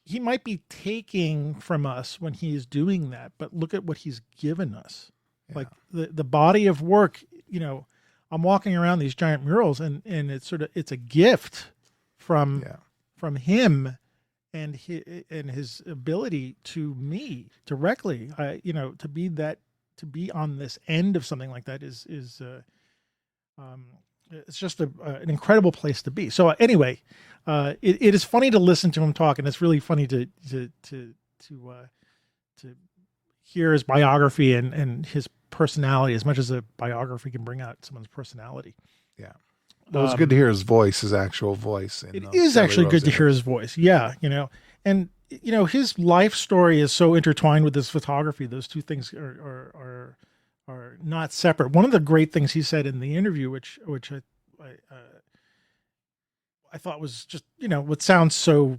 he might be taking from us when he is doing that, but look at what he's given us. Yeah. Like the body of work, I'm walking around these giant murals and it's a gift from him and his ability to me directly, to be on this end of something like that is it's just an incredible place to be. So anyway, it is funny to listen to him talk, and it's really funny to hear his biography and his personality, as much as a biography can bring out someone's personality. Yeah. Well, it's good to hear his voice, his actual voice. It is actually good to hear his voice. Yeah. And his life story is so intertwined with his photography. Those two things are not separate. One of the great things he said in the interview, which I thought was just, what sounds so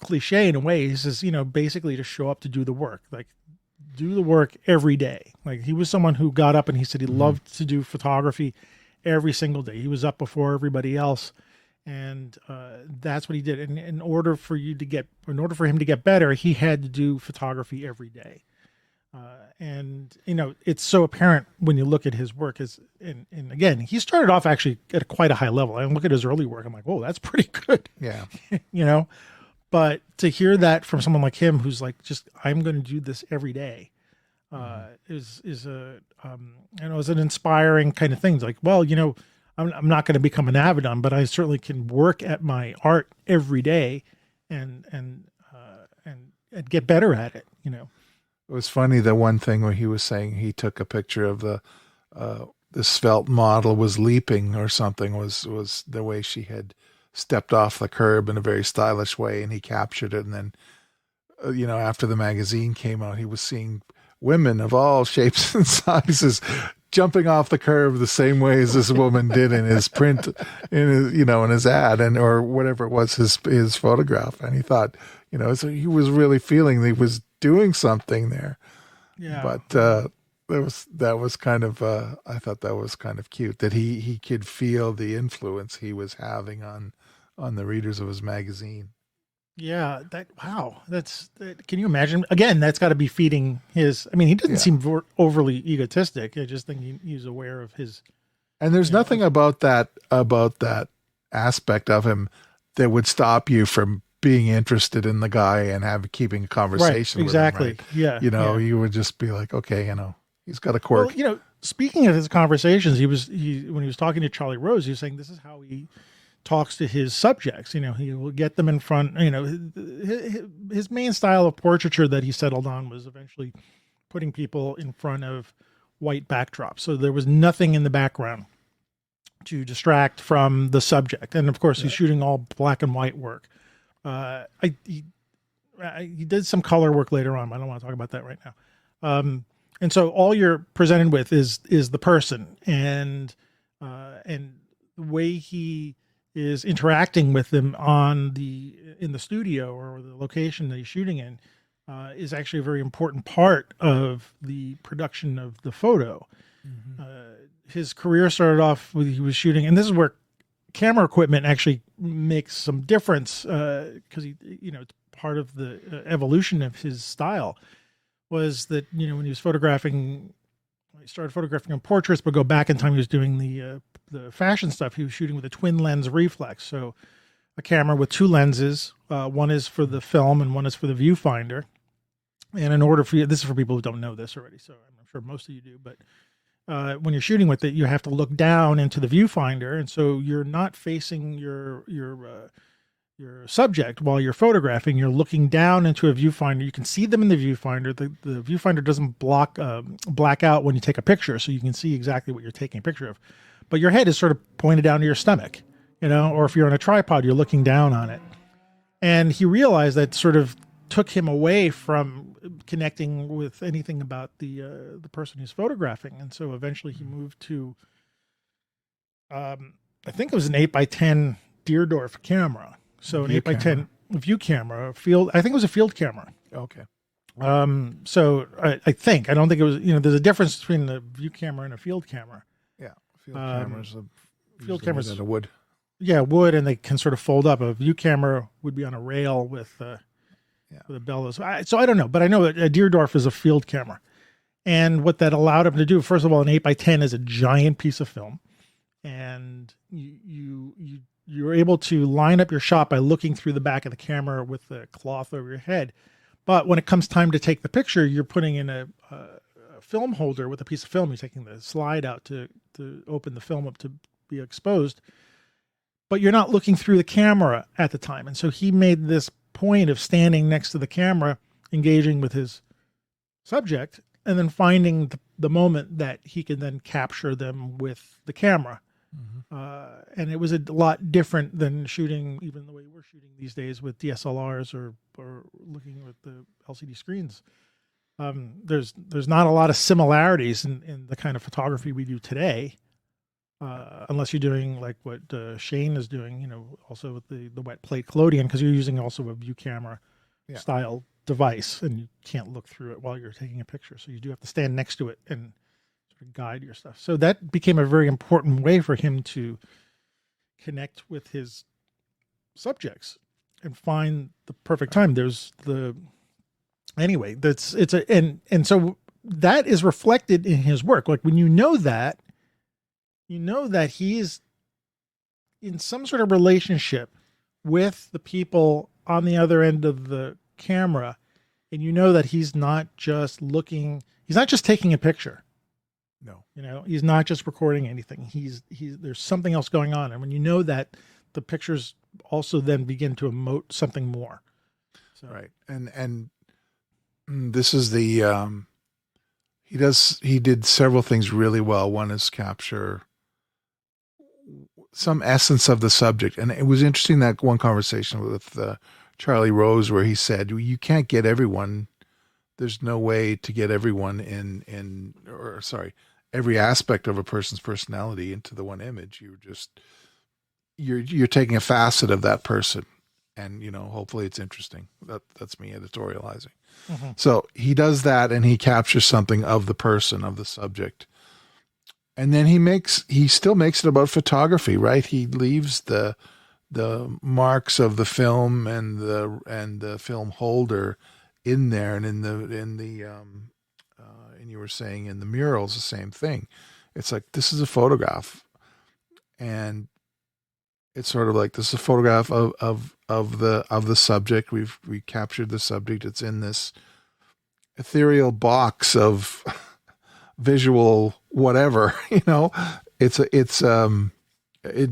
cliche in a way, he says, basically to show up to do the work, do the work every day. Like, he was someone who got up and he said he loved to do photography every single day. He was up before everybody else. And that's what he did. And in order for him to get better, he had to do photography every day. And it's so apparent when you look at his work. And again, he started off actually at quite a high level. I look at his early work, I'm like, oh, that's pretty good. Yeah. But to hear that from someone like him, who's like, just, I'm going to do this every day, is an inspiring kind of thing. It's like, well, I'm not going to become an Avedon, but I certainly can work at my art every day and get better at it. It was funny, the one thing where he was saying he took a picture of the svelte model was leaping or something, was the way she had stepped off the curb in a very stylish way, and he captured it. And then, after the magazine came out, he was seeing women of all shapes and sizes jumping off the curb the same way as this woman did in his print, in his ad, or whatever it was, his photograph. And he thought, so he was really feeling that he was doing something there. Yeah. But that was kind of I thought that was kind of cute that he could feel the influence he was having on the readers of his magazine. Yeah, can you imagine? Again, that's got to be feeding his. I mean, he doesn't seem overly egotistic. I just think he's aware of his. And there's nothing about that aspect of him that would stop you from being interested in the guy and keeping a conversation with exactly. him. Right? Yeah. You would just be like, okay, he's got a quirk. Well, speaking of his conversations, when he was talking to Charlie Rose, he was saying this is how he talks to his subjects. He will get them in front. His main style of portraiture that he settled on was eventually putting people in front of white backdrops. So there was nothing in the background to distract from the subject. And of course, he's shooting all black and white work. He did some color work later on. I don't want to talk about that right now. And so all you're presented with is the person and the way he is interacting with them in the studio or the location that he's shooting in, is actually a very important part of the production of the photo. Mm-hmm. His career started off with, he was shooting, and this is where camera equipment actually makes some difference, because it's part of the evolution of his style, was that, when he was photographing, he started photographing on portraits, but go back in time, he was doing the fashion stuff. He was shooting with a twin lens reflex. So a camera with two lenses, one is for the film and one is for the viewfinder. And in order for you, this is for people who don't know this already, so I'm sure most of you do, but when you're shooting with it, you have to look down into the viewfinder. And so you're not facing your subject while you're photographing. You're looking down into a viewfinder. You can see them in the viewfinder. The viewfinder doesn't black out when you take a picture, so you can see exactly what you're taking a picture of. But your head is sort of pointed down to your stomach, or if you're on a tripod, you're looking down on it. And he realized that sort of took him away from connecting with anything about the person he's photographing. And so eventually he moved to, I think it was an 8x10 Deerdorf camera. So an 8x10 view camera, I think it was a field camera. Okay. So I think, I don't think it was, there's a difference between the view camera and a field camera. Yeah. Field cameras out of wood. Yeah, wood, and they can sort of fold up. A view camera would be on a rail with a bellows. So I don't know, but I know that a Deerdorf is a field camera. And what that allowed him to do, first of all, an 8x10 is a giant piece of film. And you're able to line up your shot by looking through the back of the camera with the cloth over your head. But when it comes time to take the picture, you're putting in a film holder with a piece of film. You're taking the slide out to open the film up to be exposed. But you're not looking through the camera at the time. And so he made this point of standing next to the camera, engaging with his subject, and then finding the moment that he can then capture them with the camera. Mm-hmm. And it was a lot different than shooting, even the way we're shooting these days with DSLRs or looking at the LCD screens. There's not a lot of similarities in the kind of photography we do today, unless you're doing like what Shane is doing, also with the wet plate collodion, because you're using also a view camera style device, and you can't look through it while you're taking a picture. So you do have to stand next to it and sort of guide your stuff. So that became a very important way for him to connect with his subjects and find the perfect time. So that is reflected in his work. Like when you know that he's in some sort of relationship with the people on the other end of the camera, and you know that he's not just taking a picture. No. He's not just recording anything. There's something else going on. And when you know that, the pictures also then begin to emote something more. So. Right. And this is the, he did several things really well. One is capture some essence of the subject. And it was interesting, that one conversation with Charlie Rose, where he said, you can't get everyone. There's no way to get everyone every aspect of a person's personality into the one image. You're taking a facet of that person, and hopefully it's interesting. That's me editorializing. Mm-hmm. So he does that, and he captures something of the person, of the subject, and then he still makes it about photography, right? He leaves the marks of the film and the film holder in there, and and you were saying in the murals, the same thing. It's like, this is a photograph, and it's sort of like, this is a photograph of the subject. We captured the subject. It's in this ethereal box of visual whatever. It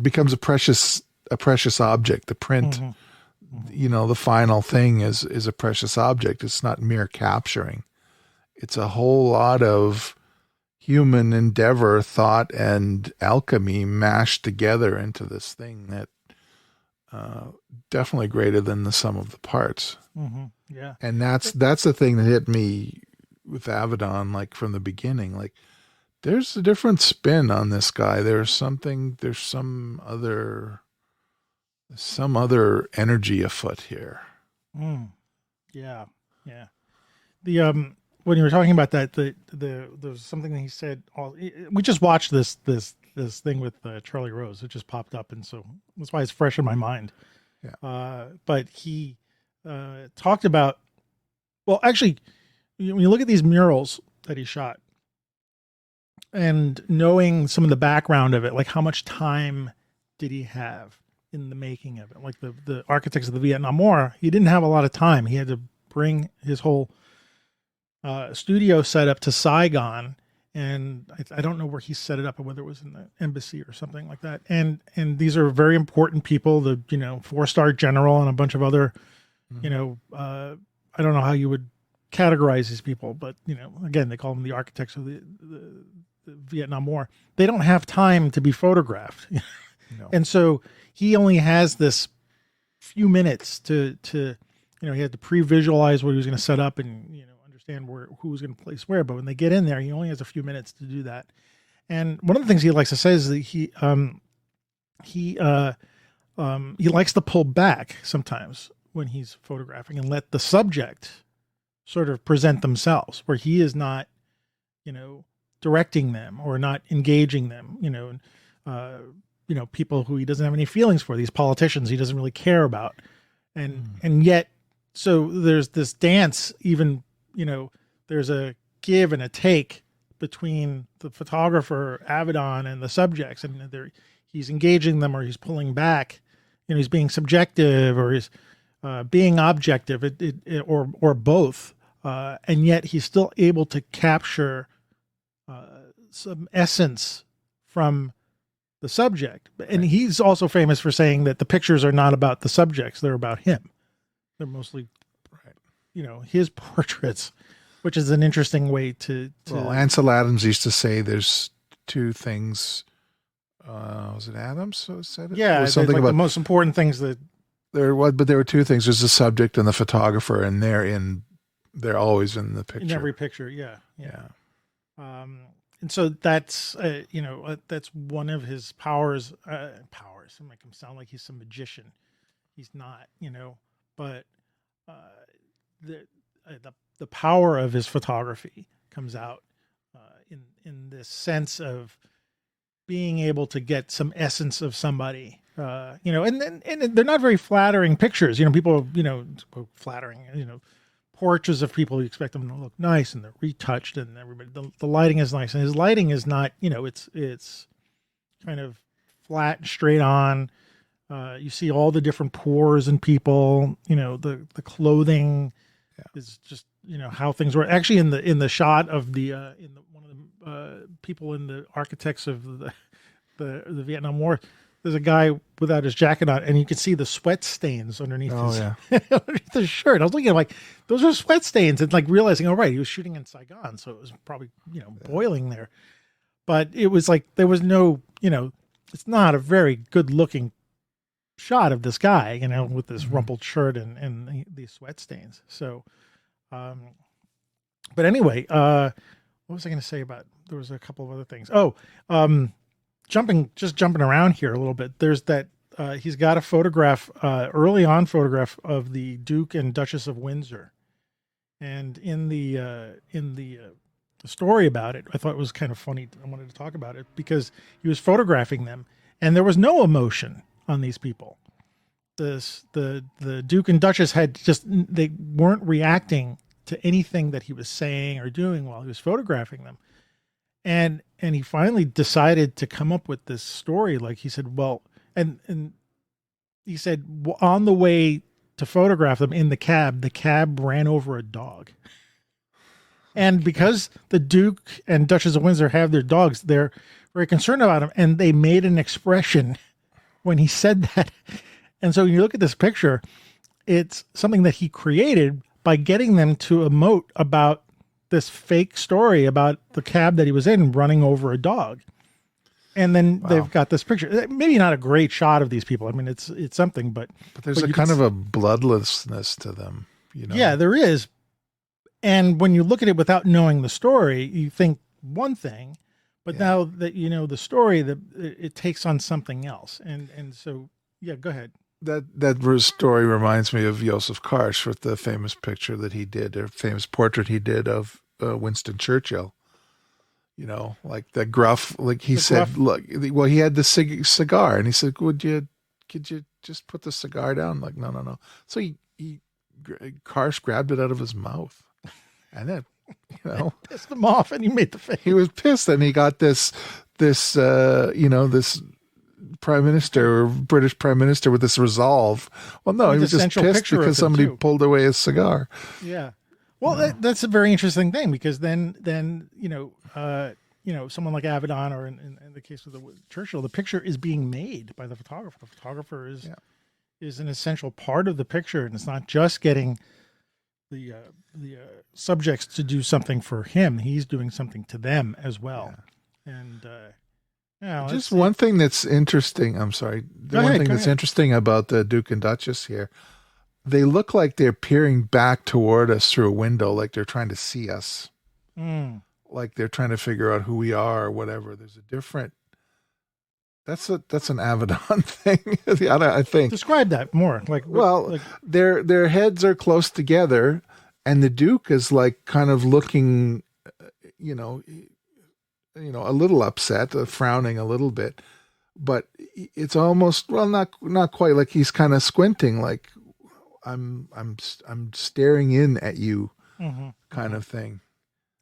becomes a precious object. The print, mm-hmm. The final thing is a precious object. It's not mere capturing. It's a whole lot of human endeavor, thought, and alchemy mashed together into this thing that definitely greater than the sum of the parts. Mm-hmm. Yeah. And that's the thing that hit me with Avedon, like from the beginning. Like, there's a different spin on this guy. There's some other energy afoot here. Yeah. Yeah. The when you were talking about that, there's something that he said. We just watched this thing with Charlie Rose. It just popped up, and so that's why it's fresh in my mind. Yeah. But he talked about. Well, actually, when you look at these murals that he shot, and knowing some of the background of it, like how much time did he have in the making of it? Like the architects of the Vietnam War, he didn't have a lot of time. He had to bring his whole studio set up to Saigon, and I don't know where he set it up, or whether it was in the embassy or something like that. And these are very important people, the 4-star general and a bunch of other, mm-hmm. I don't know how you would categorize these people, but again, they call them the architects of the Vietnam War. They don't have time to be photographed. No. And so he only has this few minutes to he had to pre-visualize what he was going to set up and understand who was going to place where. But when they get in there, he only has a few minutes to do that. And one of the things he likes to say is that he likes to pull back sometimes when he's photographing and let the subject sort of present themselves, where he is not, directing them or not engaging them, people who he doesn't have any feelings for, these politicians he doesn't really care about. And yet, so there's this dance, even, there's a give and a take between the photographer, Avedon, and the subjects, and he's engaging them, or he's pulling back, he's being subjective, or he's being objective, or both. And yet he's still able to capture some essence from the subject. And he's also famous for saying that the pictures are not about the subjects, they're about him. They're mostly, his portraits, which is an interesting way to Well, Ansel Adams used to say there's two things. Was it Adams who said it? Yeah, something about the most important things that there were two things. There's the subject and the photographer, and they're always in the picture. In every picture, yeah. And so that's that's one of his powers. Powers. I make him sound like he's some magician. He's not, but the power of his photography comes out in this sense of being able to get some essence of somebody. And they're not very flattering pictures. People, flattering, portraits of people. You expect them to look nice and they're retouched, and everybody. The lighting is nice, and his lighting is not. It's kind of flat and straight on. You see all the different pores in people. The clothing is just how things were actually in the shot of the one of the people in the architects of the Vietnam War. There's a guy without his jacket on, and you can see the sweat stains underneath underneath his shirt. I was looking at like, those are sweat stains, and like realizing, oh, right, he was shooting in Saigon, so it was probably boiling there. But it was like there was no, it's not a very good looking shot of this guy, with this rumpled shirt and these sweat stains. So, but anyway, what was I going to say about? There was a couple of other things. Oh, jumping around here a little bit. There's that he's got a photograph, early on photograph of the Duke and Duchess of Windsor, and in the story about it, I thought it was kind of funny. I wanted to talk about it because he was photographing them, and there was no emotion on these people. The Duke and Duchess they weren't reacting to anything that he was saying or doing while he was photographing them. And he finally decided to come up with this story. Like he said, and he said, on the way to photograph them in the cab ran over a dog. And because the Duke and Duchess of Windsor have their dogs, they're very concerned about him. And they made an expression when he said that. And so when you look at this picture, it's something that he created by getting them to emote about this fake story about the cab that he was in running over a dog. And then they've got this picture. Maybe not a great shot of these people. I mean, it's something, but there's a kind of a bloodlessness to them, Yeah, there is. And when you look at it without knowing the story, you think one thing, but now that you know the story, it takes on something else. And so, yeah, go ahead. That story reminds me of Joseph Karsh with the famous picture that he did, or famous portrait he did of Winston Churchill. Like the gruff, like he said, look, well, he had the cigar, and he said, could you just put the cigar down? Like, no. So Karsh grabbed it out of his mouth, and then, pissed him off, and he made the face. He was pissed, and he got this Prime Minister or British Prime Minister with this resolve. Well, no, he was just pissed because somebody pulled away his cigar. Yeah. Well, that's a very interesting thing, because then someone like Avedon, or in the case of the Churchill, the picture is being made by the photographer. The photographer is an essential part of the picture, and it's not just getting the subjects to do something for him. He's doing something to them as well. Yeah. And just one thing that's interesting. I'm sorry. One thing that's interesting about the Duke and Duchess here, they look like they're peering back toward us through a window, like they're trying to see us, like they're trying to figure out who we are or whatever. There's a different. That's an Avedon thing. I think. Describe that more. Their heads are close together, and the Duke is like kind of looking, a little upset, frowning a little bit, but it's almost, not quite, like he's kind of squinting, like I'm staring in at you, kind of thing.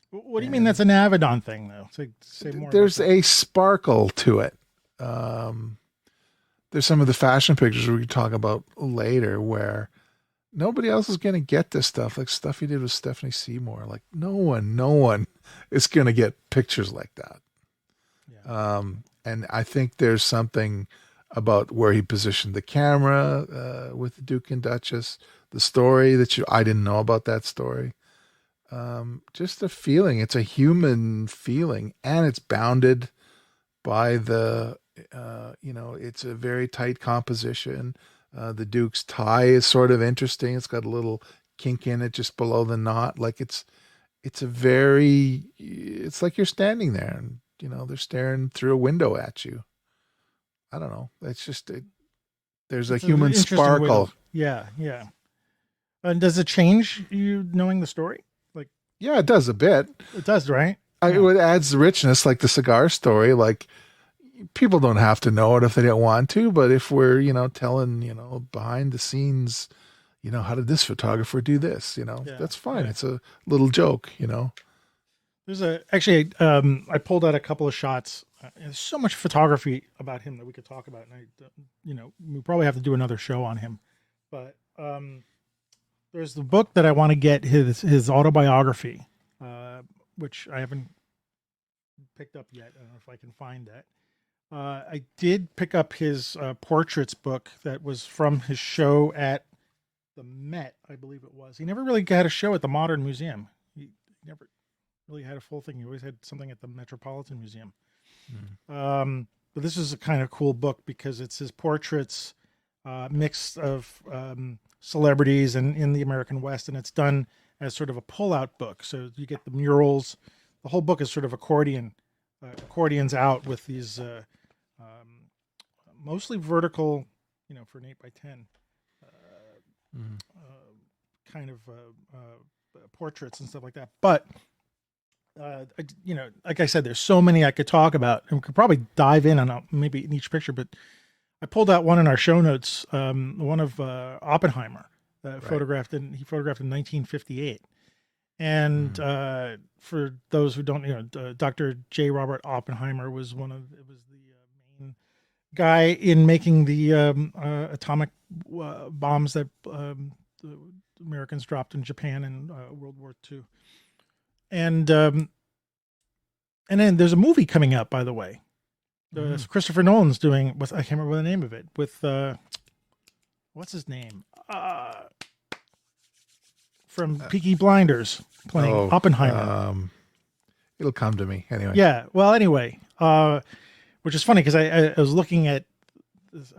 What do you mean that's an Avedon thing, though? Say more. There's a sparkle to it. There's some of the fashion pictures we can talk about later where nobody else is going to get this stuff, like stuff he did with Stephanie Seymour. Like no one is going to get pictures like that. Yeah. And I think there's something about where he positioned the camera with the Duke and Duchess, the story that I didn't know about that story. Just a feeling. It's a human feeling, and it's bounded by it's a very tight composition. The Duke's tie is sort of interesting. It's got a little kink in it just below the knot. Like it's like you're standing there and, they're staring through a window at you. I don't know. It's just, there's a human sparkle. Yeah. And does it change you knowing the story? Yeah, it does a bit. It does, right? It adds the richness, like the cigar story. Like, people don't have to know it if they don't want to, but if we're, telling, behind the scenes, how did this photographer do this? Yeah, That's fine. yeah. It's a little joke. There's actually, I pulled out a couple of shots. There's so much photography about him that we could talk about, and we probably have to do another show on him. But there's the book that I want to get his autobiography, which I haven't picked up yet. I don't know if I can find that. I did pick up his portraits book that was from his show at the Met, I believe it was. He never really had a show at the Modern Museum. He never really had a full thing. He always had something at the Metropolitan Museum. But this is a kind of cool book because it's his portraits mixed of celebrities and in the American West, and it's done as sort of a pull-out book. So you get the murals. The whole book is sort of accordions out with these mostly vertical, for an 8x10 kind of portraits and stuff like that. But like I said, there's so many I could talk about, and we could probably dive in on maybe in each picture. But I pulled out one in our show notes, one of Oppenheimer, that photographed in 1958. And for those who don't, Dr. J. Robert Oppenheimer was the main guy in making the atomic bombs that the Americans dropped in Japan in World War II. And then there's a movie coming out, by the way. Christopher Nolan's doing, I can't remember the name of it, with what's his name? From Peaky Blinders, playing Oppenheimer. It'll come to me anyway. Yeah. Well, anyway, which is funny because I was looking at this.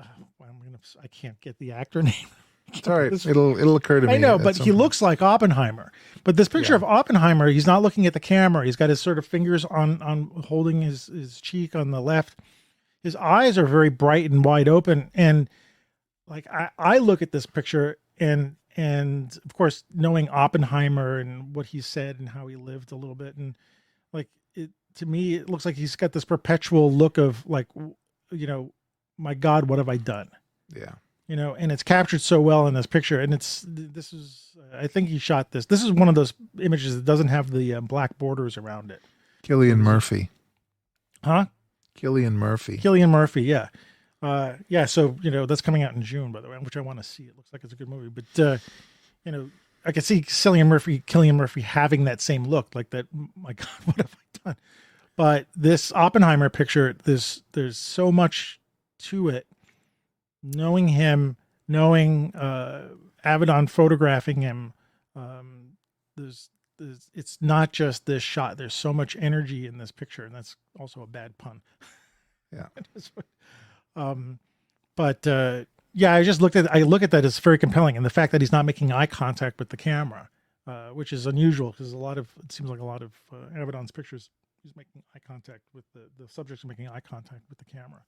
I can't get the actor name. It's all right. It'll occur to me. I know, but he looks like Oppenheimer. But this picture of Oppenheimer, he's not looking at the camera. He's got his sort of fingers on holding his cheek on the left. His eyes are very bright and wide open. And like I look at this picture and of course, knowing Oppenheimer and what he said and how he lived a little bit, and like to me, it looks like he's got this perpetual look of like, my God, what have I done? Yeah. And it's captured so well in this picture. And I think he shot this. This is one of those images that doesn't have the black borders around it. Cillian Murphy. Huh? Cillian Murphy. Yeah. So, that's coming out in June, by the way, which I want to see. It looks like it's a good movie. But, I could see Cillian Murphy having that same look, like that, my God, what have I done? But this Oppenheimer picture, there's so much to it. Knowing him, knowing Avedon photographing him, it's not just this shot. There's so much energy in this picture, and that's also a bad pun. Yeah. I just look at that as very compelling, and the fact that he's not making eye contact with the camera, which is unusual because it seems like a lot of Avedon's pictures, he's making eye contact with the subjects are making eye contact with the camera.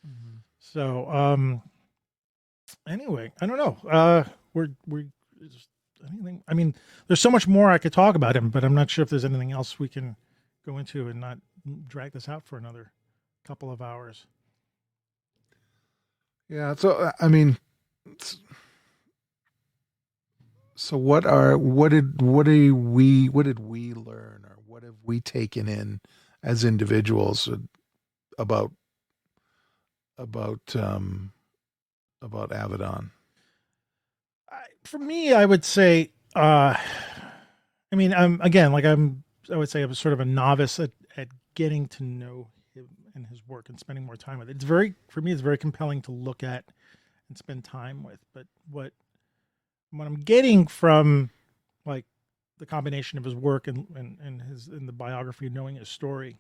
Mm-hmm. So anyway, I don't know. Just anything. I mean, there's so much more I could talk about him, but I'm not sure if there's anything else we can go into and not drag this out for another couple of hours. Yeah. So, I mean, so what did we learn, or what have we taken in as individuals about Avedon? For me, I would say, I would say I was sort of a novice at getting to know him and his work and spending more time with it. For me, it's very compelling to look at and spend time with. But what I'm getting from like the combination of his work and the biography, knowing his story,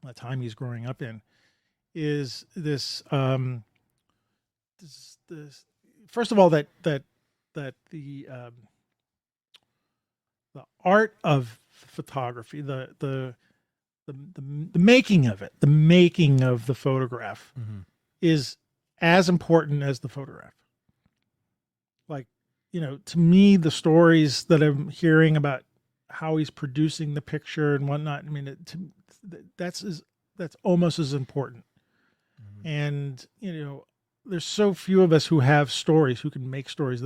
the time he's growing up in, is this first of all that the art of photography, the making of it, the making of the photograph, mm-hmm. is as important as the photograph. Like, to me, the stories that I'm hearing about how he's producing the picture and whatnot, I mean, that's almost as important. Mm-hmm. And, there's so few of us who have stories, who can make stories.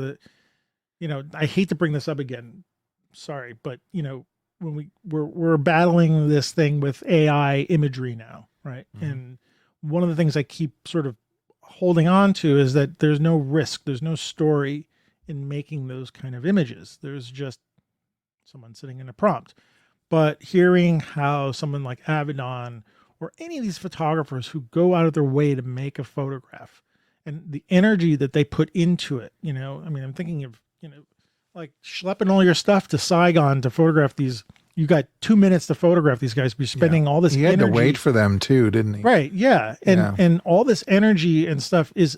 I hate to bring this up again. Sorry, but when we're battling this thing with AI imagery now, right? Mhm. And one of the things I keep sort of holding on to is that there's no risk, there's no story in making those kind of images. There's just someone sitting in a prompt. But hearing how someone like Avedon or any of these photographers who go out of their way to make a photograph and the energy that they put into it, I'm thinking of, like schlepping all your stuff to Saigon to photograph these. You got 2 minutes to photograph these guys. Be spending all this. He had energy. to wait for them too, didn't he? Right. Yeah. And all this energy and stuff is,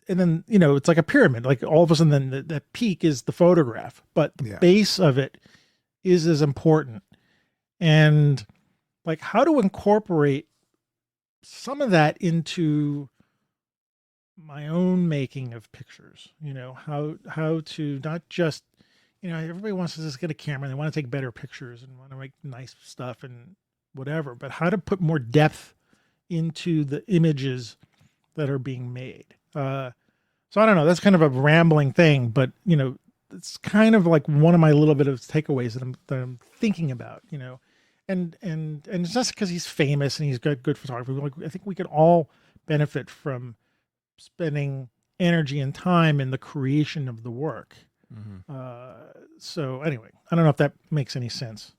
and then it's like a pyramid. Like all of a sudden, then the peak is the photograph, but the base of it is as important. And like how to incorporate some of that into my own making of pictures, how to not just, everybody wants to just get a camera and they want to take better pictures and want to make nice stuff and whatever, but how to put more depth into the images that are being made. So I don't know, that's kind of a rambling thing, but it's kind of like one of my little bit of takeaways that I'm thinking about, and it's just because he's famous and he's got good photography. Like, I think we could all benefit from spending energy and time in the creation of the work. So anyway, I don't know if that makes any sense.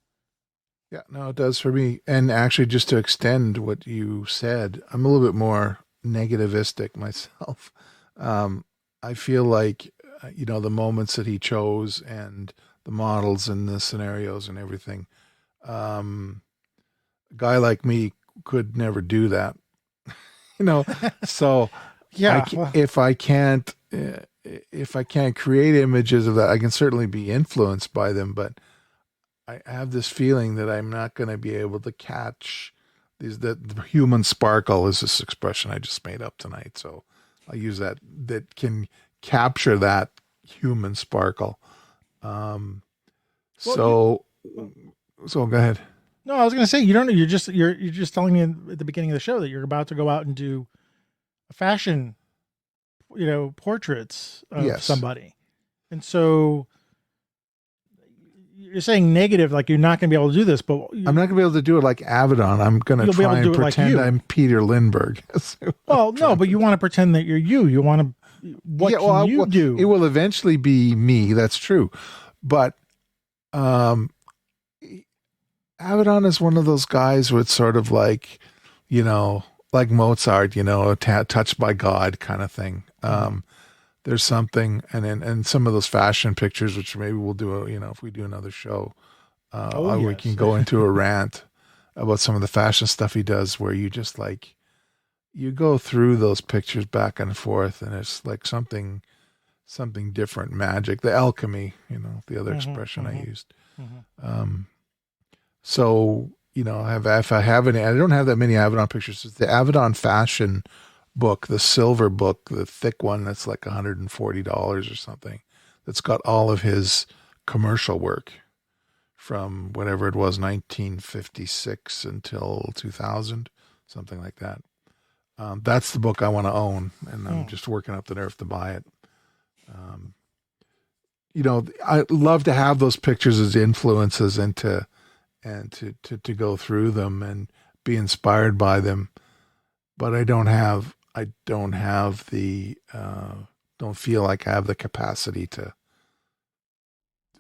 Yeah, no, it does for me. And actually, just to extend what you said, I'm a little bit more negativistic myself. I feel like, the moments that he chose and the models and the scenarios and everything, a guy like me could never do that, so Yeah. if I can't create images of that, I can certainly be influenced by them, but I have this feeling that I'm not going to be able to catch the human sparkle is this expression I just made up tonight. So I use that can capture that human sparkle. So go ahead. No, I was going to say, you're just telling me at the beginning of the show that you're about to go out and do a fashion, portraits of somebody. And so you're saying negative, like you're not going to be able to do this, but I'm not going to be able to do it like Avedon. I'm going to try and pretend like I'm Peter Lindbergh. Well, no, but you want to pretend that you're you. You want to, what can you do? It will eventually be me. That's true. But, Avedon is one of those guys where it's sort of like, like Mozart, touched by God kind of thing. There's something, and some of those fashion pictures, which maybe we'll do, if we do another show, we can go into a rant about some of the fashion stuff he does, where you just like, you go through those pictures back and forth, and it's like something different, magic, the alchemy, the other expression I used. So, if I have any, I don't have that many Avedon pictures. It's the Avedon fashion book, the silver book, the thick one that's like $140 or something, that's got all of his commercial work from whatever it was, 1956 until 2000, something like that. That's the book I want to own, and I'm just working up the nerve to buy it. I love to have those pictures as influences and to go through them and be inspired by them. But I don't feel like I have the capacity to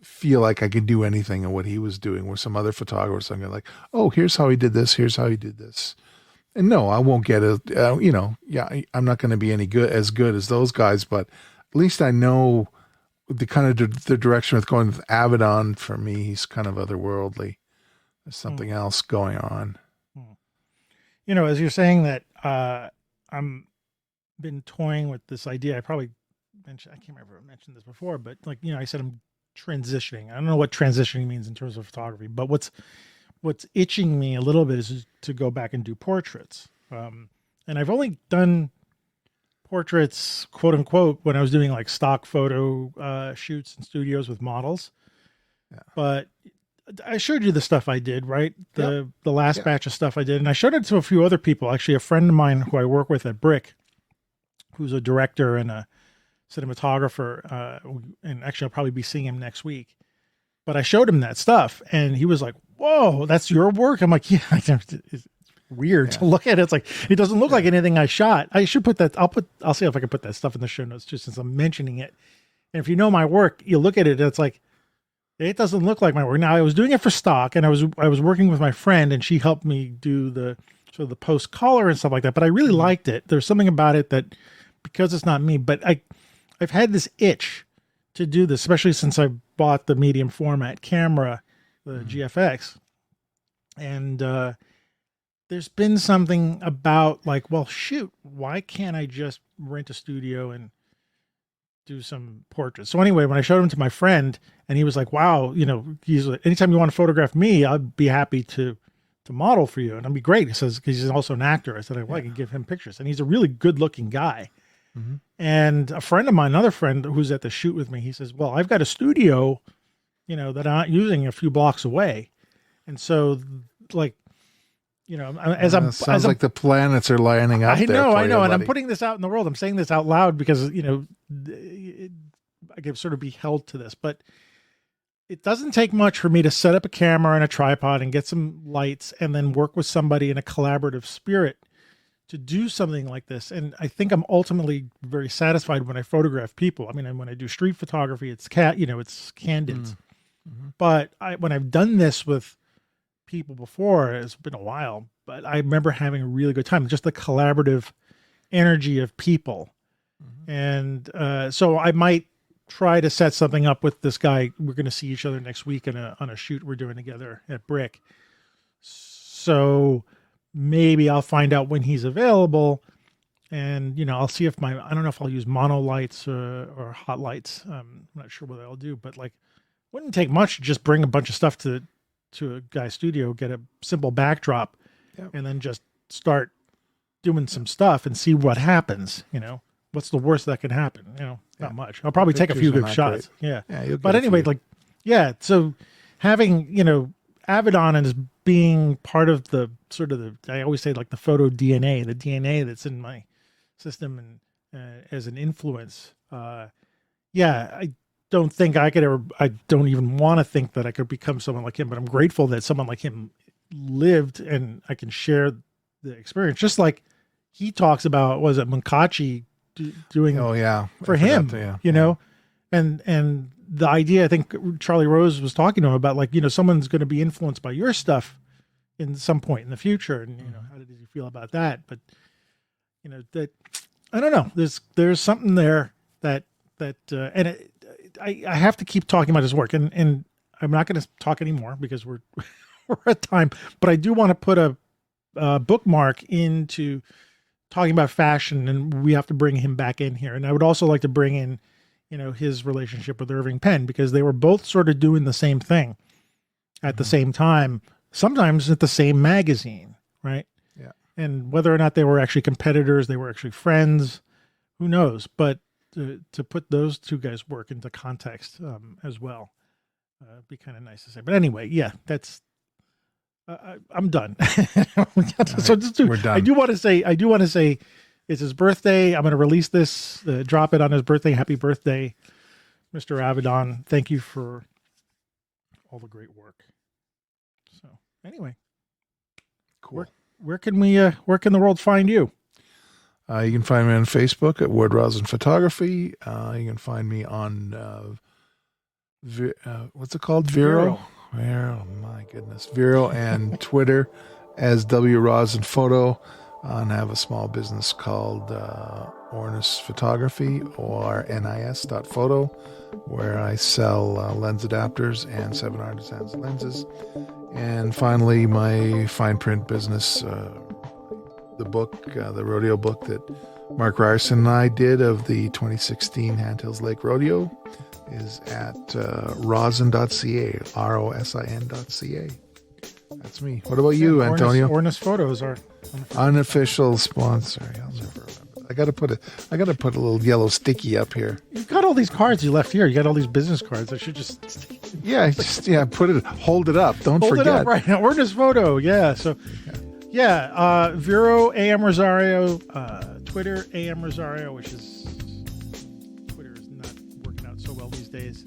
feel like I could do anything in what he was doing, where some other photographers are like, oh, here's how he did this. Here's how he did this. And no, I won't get it. I'm not going to be as good as those guys, but at least I know the kind of the direction with going with Avedon. For me, he's kind of otherworldly. There's something else going on. As you're saying that, I'm been toying with this idea. I probably mentioned, I can't remember if I mentioned this before, but like, I said, I'm transitioning. I don't know what transitioning means in terms of photography, but what's itching me a little bit is to go back and do portraits. And I've only done portraits, quote unquote, when I was doing like stock photo shoots in studios with models. Yeah. But I showed you the stuff I did, right? The last batch of stuff I did. And I showed it to a few other people. Actually, a friend of mine who I work with at Brick, who's a director and a cinematographer, and actually I'll probably be seeing him next week. But I showed him that stuff, and he was like, "Whoa, that's your work?" I'm like, "Yeah." It's weird to look at. It's like it doesn't look like anything I shot. I should put that. I'll see if I can put that stuff in the show notes, just since I'm mentioning it. And if you know my work, you look at it, and it's like it doesn't look like my work. Now I was doing it for stock, and I was working with my friend, and she helped me do the sort of the post color and stuff like that. But I really liked it. There's something about it that, because it's not me, but I've had this itch to do this, especially since I bought the medium format camera, the GFX. And there's been something about like, well, shoot, why can't I just rent a studio and do some portraits? So anyway, when I showed him to my friend, and he was like, wow, he's like, anytime you want to photograph me, I'd be happy to model for you. And it'd be great. He says, because he's also an actor. I said, well, I can give him pictures. And he's a really good looking guy. Mm-hmm. And a friend of mine, another friend who's at the shoot with me, he says, well, I've got a studio, that I'm not using a few blocks away. And so like, sounds like the planets are lining up. I know. And buddy. I'm putting this out in the world. I'm saying this out loud because, I can sort of be held to this, but it doesn't take much for me to set up a camera and a tripod and get some lights and then work with somebody in a collaborative spirit to do something like this. And I think I'm ultimately very satisfied when I photograph people. I mean, when I do street photography, it's it's candid. Mm-hmm. But when I've done this with people before, it's been a while, but I remember having a really good time, just the collaborative energy of people. Mm-hmm. And so I might try to set something up with this guy. We're going to see each other next week on a shoot we're doing together at Brick. So maybe I'll find out when he's available, and I'll see if I don't know if I'll use mono lights or hot lights. I'm not sure what I'll do, but like, wouldn't take much to just bring a bunch of stuff to a guy's studio, get a simple backdrop, and then just start doing some stuff and see what happens. What's the worst that can happen? Not much. I'll probably take a few good shots. Great. Yeah. But anyway, so having, Avedon and as being part of the sort of I always say like the photo DNA, the DNA that's in my system and as an influence. I don't think I don't even want to think that I could become someone like him, but I'm grateful that someone like him lived and I can share the experience. Just like he talks about, was it Munkachi doing for him, and the idea, I think Charlie Rose was talking to him about, like, someone's going to be influenced by your stuff in some point in the future. And, how did you feel about that? But, that, I don't know, there's something there that I have to keep talking about his work, and I'm not going to talk anymore because we're at time, but I do want to put a bookmark into talking about fashion, and we have to bring him back in here. And I would also like to bring in, his relationship with Irving Penn, because they were both sort of doing the same thing at the same time, sometimes at the same magazine, right? Yeah. And whether or not they were actually competitors, they were actually friends, who knows? But to put those two guys' work into context as well, be kind of nice to say. But anyway, that's I'm done. So we're done. I do want to say it's his birthday. I'm going to release this, drop it on his birthday. Happy birthday, Mr. Avedon. Thank you for all the great work. So anyway, cool. Where can the world find you? You can find me on Facebook at Ward Rosin Photography. You can find me on what's it called? Vero. Vero, my goodness. Vero, and Twitter as W Rosin Photo. And I have a small business called Ornis Photography, or NIS.photo, where I sell lens adapters and 7 artisans lenses. And finally, my fine print business, the book, the rodeo book that Mark Ryerson and I did of the 2016 Handhills Lake Rodeo, is at rosin.ca, rosin.ca. That's me. What about you, Antonio? Ornis Photos are unofficial sponsor. I'll never remember. I got to put a little yellow sticky up here. You've got all these cards you left here. You got all these business cards. I should just hold it up. Don't forget. Hold it up right now. Ornis Photo. Yeah. So Vero AM Rosario, Twitter AM Rosario, which is ways.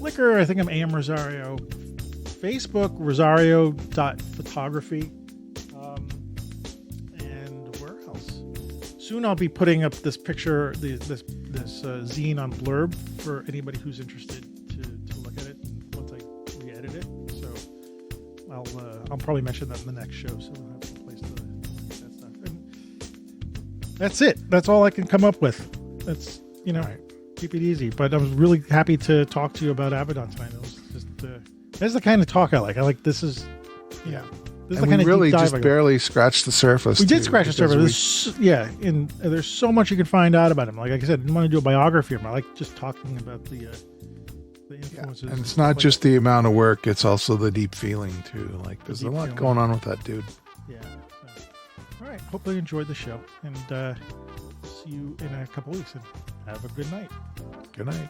Flickr, I think I'm AM Rosario. Facebook, rosario.photography. And where else? Soon I'll be putting up this picture, this zine on Blurb for anybody who's interested to look at it once I re-edit it. So I'll probably mention that in the next show, so we'll have some place to look at that stuff. And that's it. That's all I can come up with. That's, keep it easy. But I was really happy to talk to you about Avedon tonight. It was just that's the kind of talk I like. This is This is the kind of really deep dive just barely scratched the surface. We did scratch the surface. And there's so much you can find out about him. Like I said, I didn't want to do a biography of him. I like just talking about the influences. And it's not just the amount of work; it's also the deep feeling too. Like there's a lot going on with that dude. Yeah. So, all right. Hopefully you enjoyed the show, and see you in a couple weeks. And have a good night. Good night.